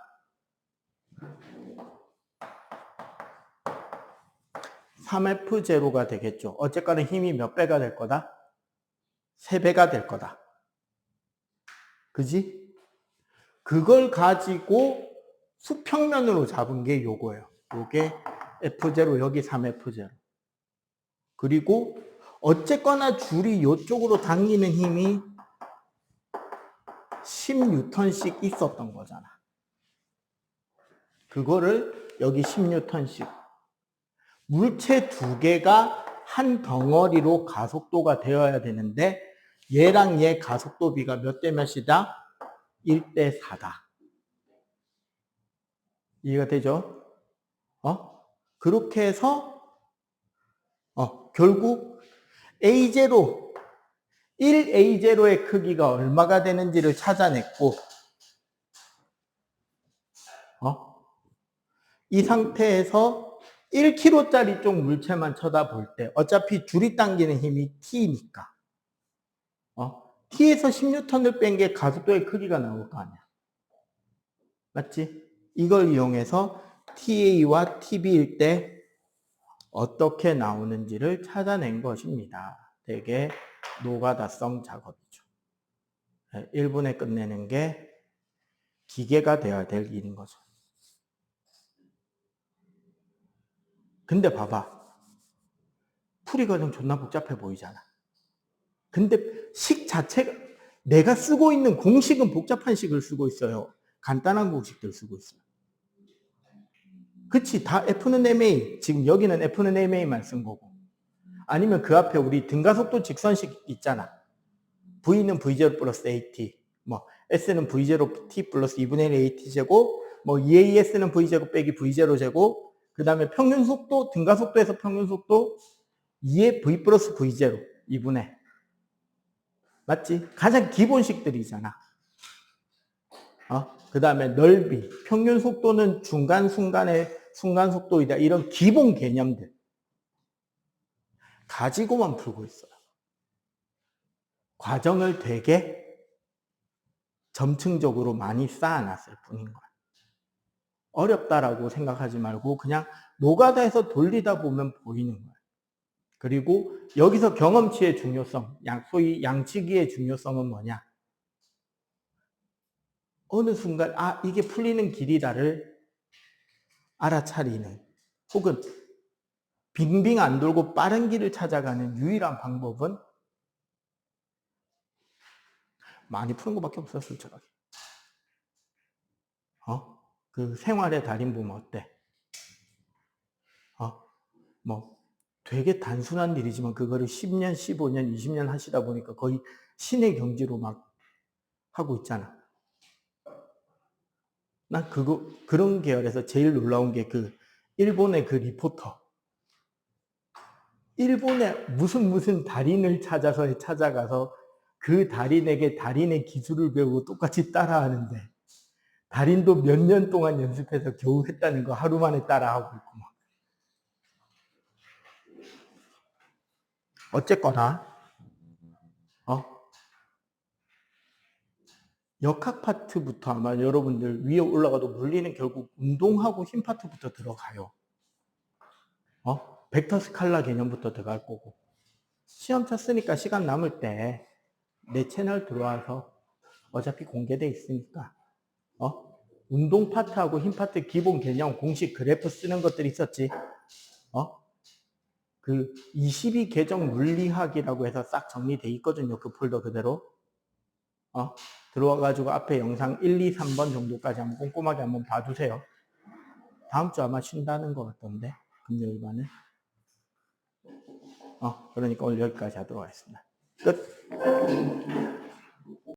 A: 3F0가 되겠죠. 어쨌거나 힘이 몇 배가 될 거다? 3배가 될 거다. 그지? 그걸 가지고 수평면으로 잡은 게 요거예요. 요게 F0, 여기 3F0. 그리고 어쨌거나 줄이 요쪽으로 당기는 힘이 10N씩 있었던 거잖아. 그거를 여기 10N씩. 물체 두 개가 한 덩어리로 가속도가 되어야 되는데 얘랑 얘 가속도 비가 몇 대 몇이다? 1대 4다. 이해가 되죠? 그렇게 해서 결국 A0, 1A0의 크기가 얼마가 되는지를 찾아냈고, 이 상태에서 1kg짜리 쪽 물체만 쳐다볼 때 어차피 줄이 당기는 힘이 T니까 T에서 10N을 뺀 게 가속도의 크기가 나올 거 아니야. 맞지? 이걸 이용해서 TA와 TB일 때 어떻게 나오는지를 찾아낸 것입니다. 되게 노가다성 작업이죠. 1분에 끝내는 게 기계가 되어야 될 일인 거죠. 근데 봐봐. 풀이 과정 존나 복잡해 보이잖아. 근데 식 자체가, 내가 쓰고 있는 공식은 복잡한 식을 쓰고 있어요. 간단한 공식들 쓰고 있어요. 그치, 다 F는 MA. 지금 여기는 F는 MA만 쓴 거고. 아니면 그 앞에 우리 등가속도 직선식 있잖아. V는 V0 플러스 AT. 뭐, S는 V0 T 플러스 2분의 1 AT 제곱. 뭐, EAS는 V제곱 빼기 V0 제곱. 그 다음에 평균 속도, 등가속도에서 평균 속도 2의 V 플러스 V0. 2분의. 맞지? 가장 기본식들이잖아. 그 다음에 넓이, 평균 속도는 중간 순간의 순간 속도이다. 이런 기본 개념들 가지고만 풀고 있어요. 과정을 되게 점층적으로 많이 쌓아놨을 뿐인 거야. 어렵다라고 생각하지 말고 그냥 노가다에서 돌리다 보면 보이는 거야. 그리고 여기서 경험치의 중요성, 소위 양치기의 중요성은 뭐냐? 어느 순간 이게 풀리는 길이다를 알아차리는, 혹은 빙빙 안 돌고 빠른 길을 찾아가는 유일한 방법은 많이 푸는 것밖에 없어, 솔직하게. 그 생활의 달인 보면 어때? 뭐 되게 단순한 일이지만 그거를 10년, 15년, 20년 하시다 보니까 거의 신의 경지로 막 하고 있잖아. 난 그런 계열에서 제일 놀라운 게 그 일본의 그 리포터. 일본의 무슨 달인을 찾아가서 그 달인에게 달인의 기술을 배우고 똑같이 따라하는데, 달인도 몇 년 동안 연습해서 겨우 했다는 거 하루 만에 따라하고 있고 막. 어쨌거나 역학 파트부터 아마 여러분들 위에 올라가도 물리는 결국 운동하고 힘 파트부터 들어가요. 벡터 스칼라 개념부터 들어갈 거고. 시험 쳤으니까 시간 남을 때 내 채널 들어와서 어차피 공개돼 있으니까 운동 파트하고 힘 파트 기본 개념 공식 그래프 쓰는 것들이 있었지. 그 22 계정 물리학이라고 해서 싹 정리돼 있거든요. 그 폴더 그대로. 들어와가지고 앞에 영상 1, 2, 3번 정도까지 한번 꼼꼼하게 한번 봐주세요. 다음 주 아마 쉰다는 것 같던데, 금요일반은. 그러니까 오늘 여기까지 하도록 하겠습니다. 끝.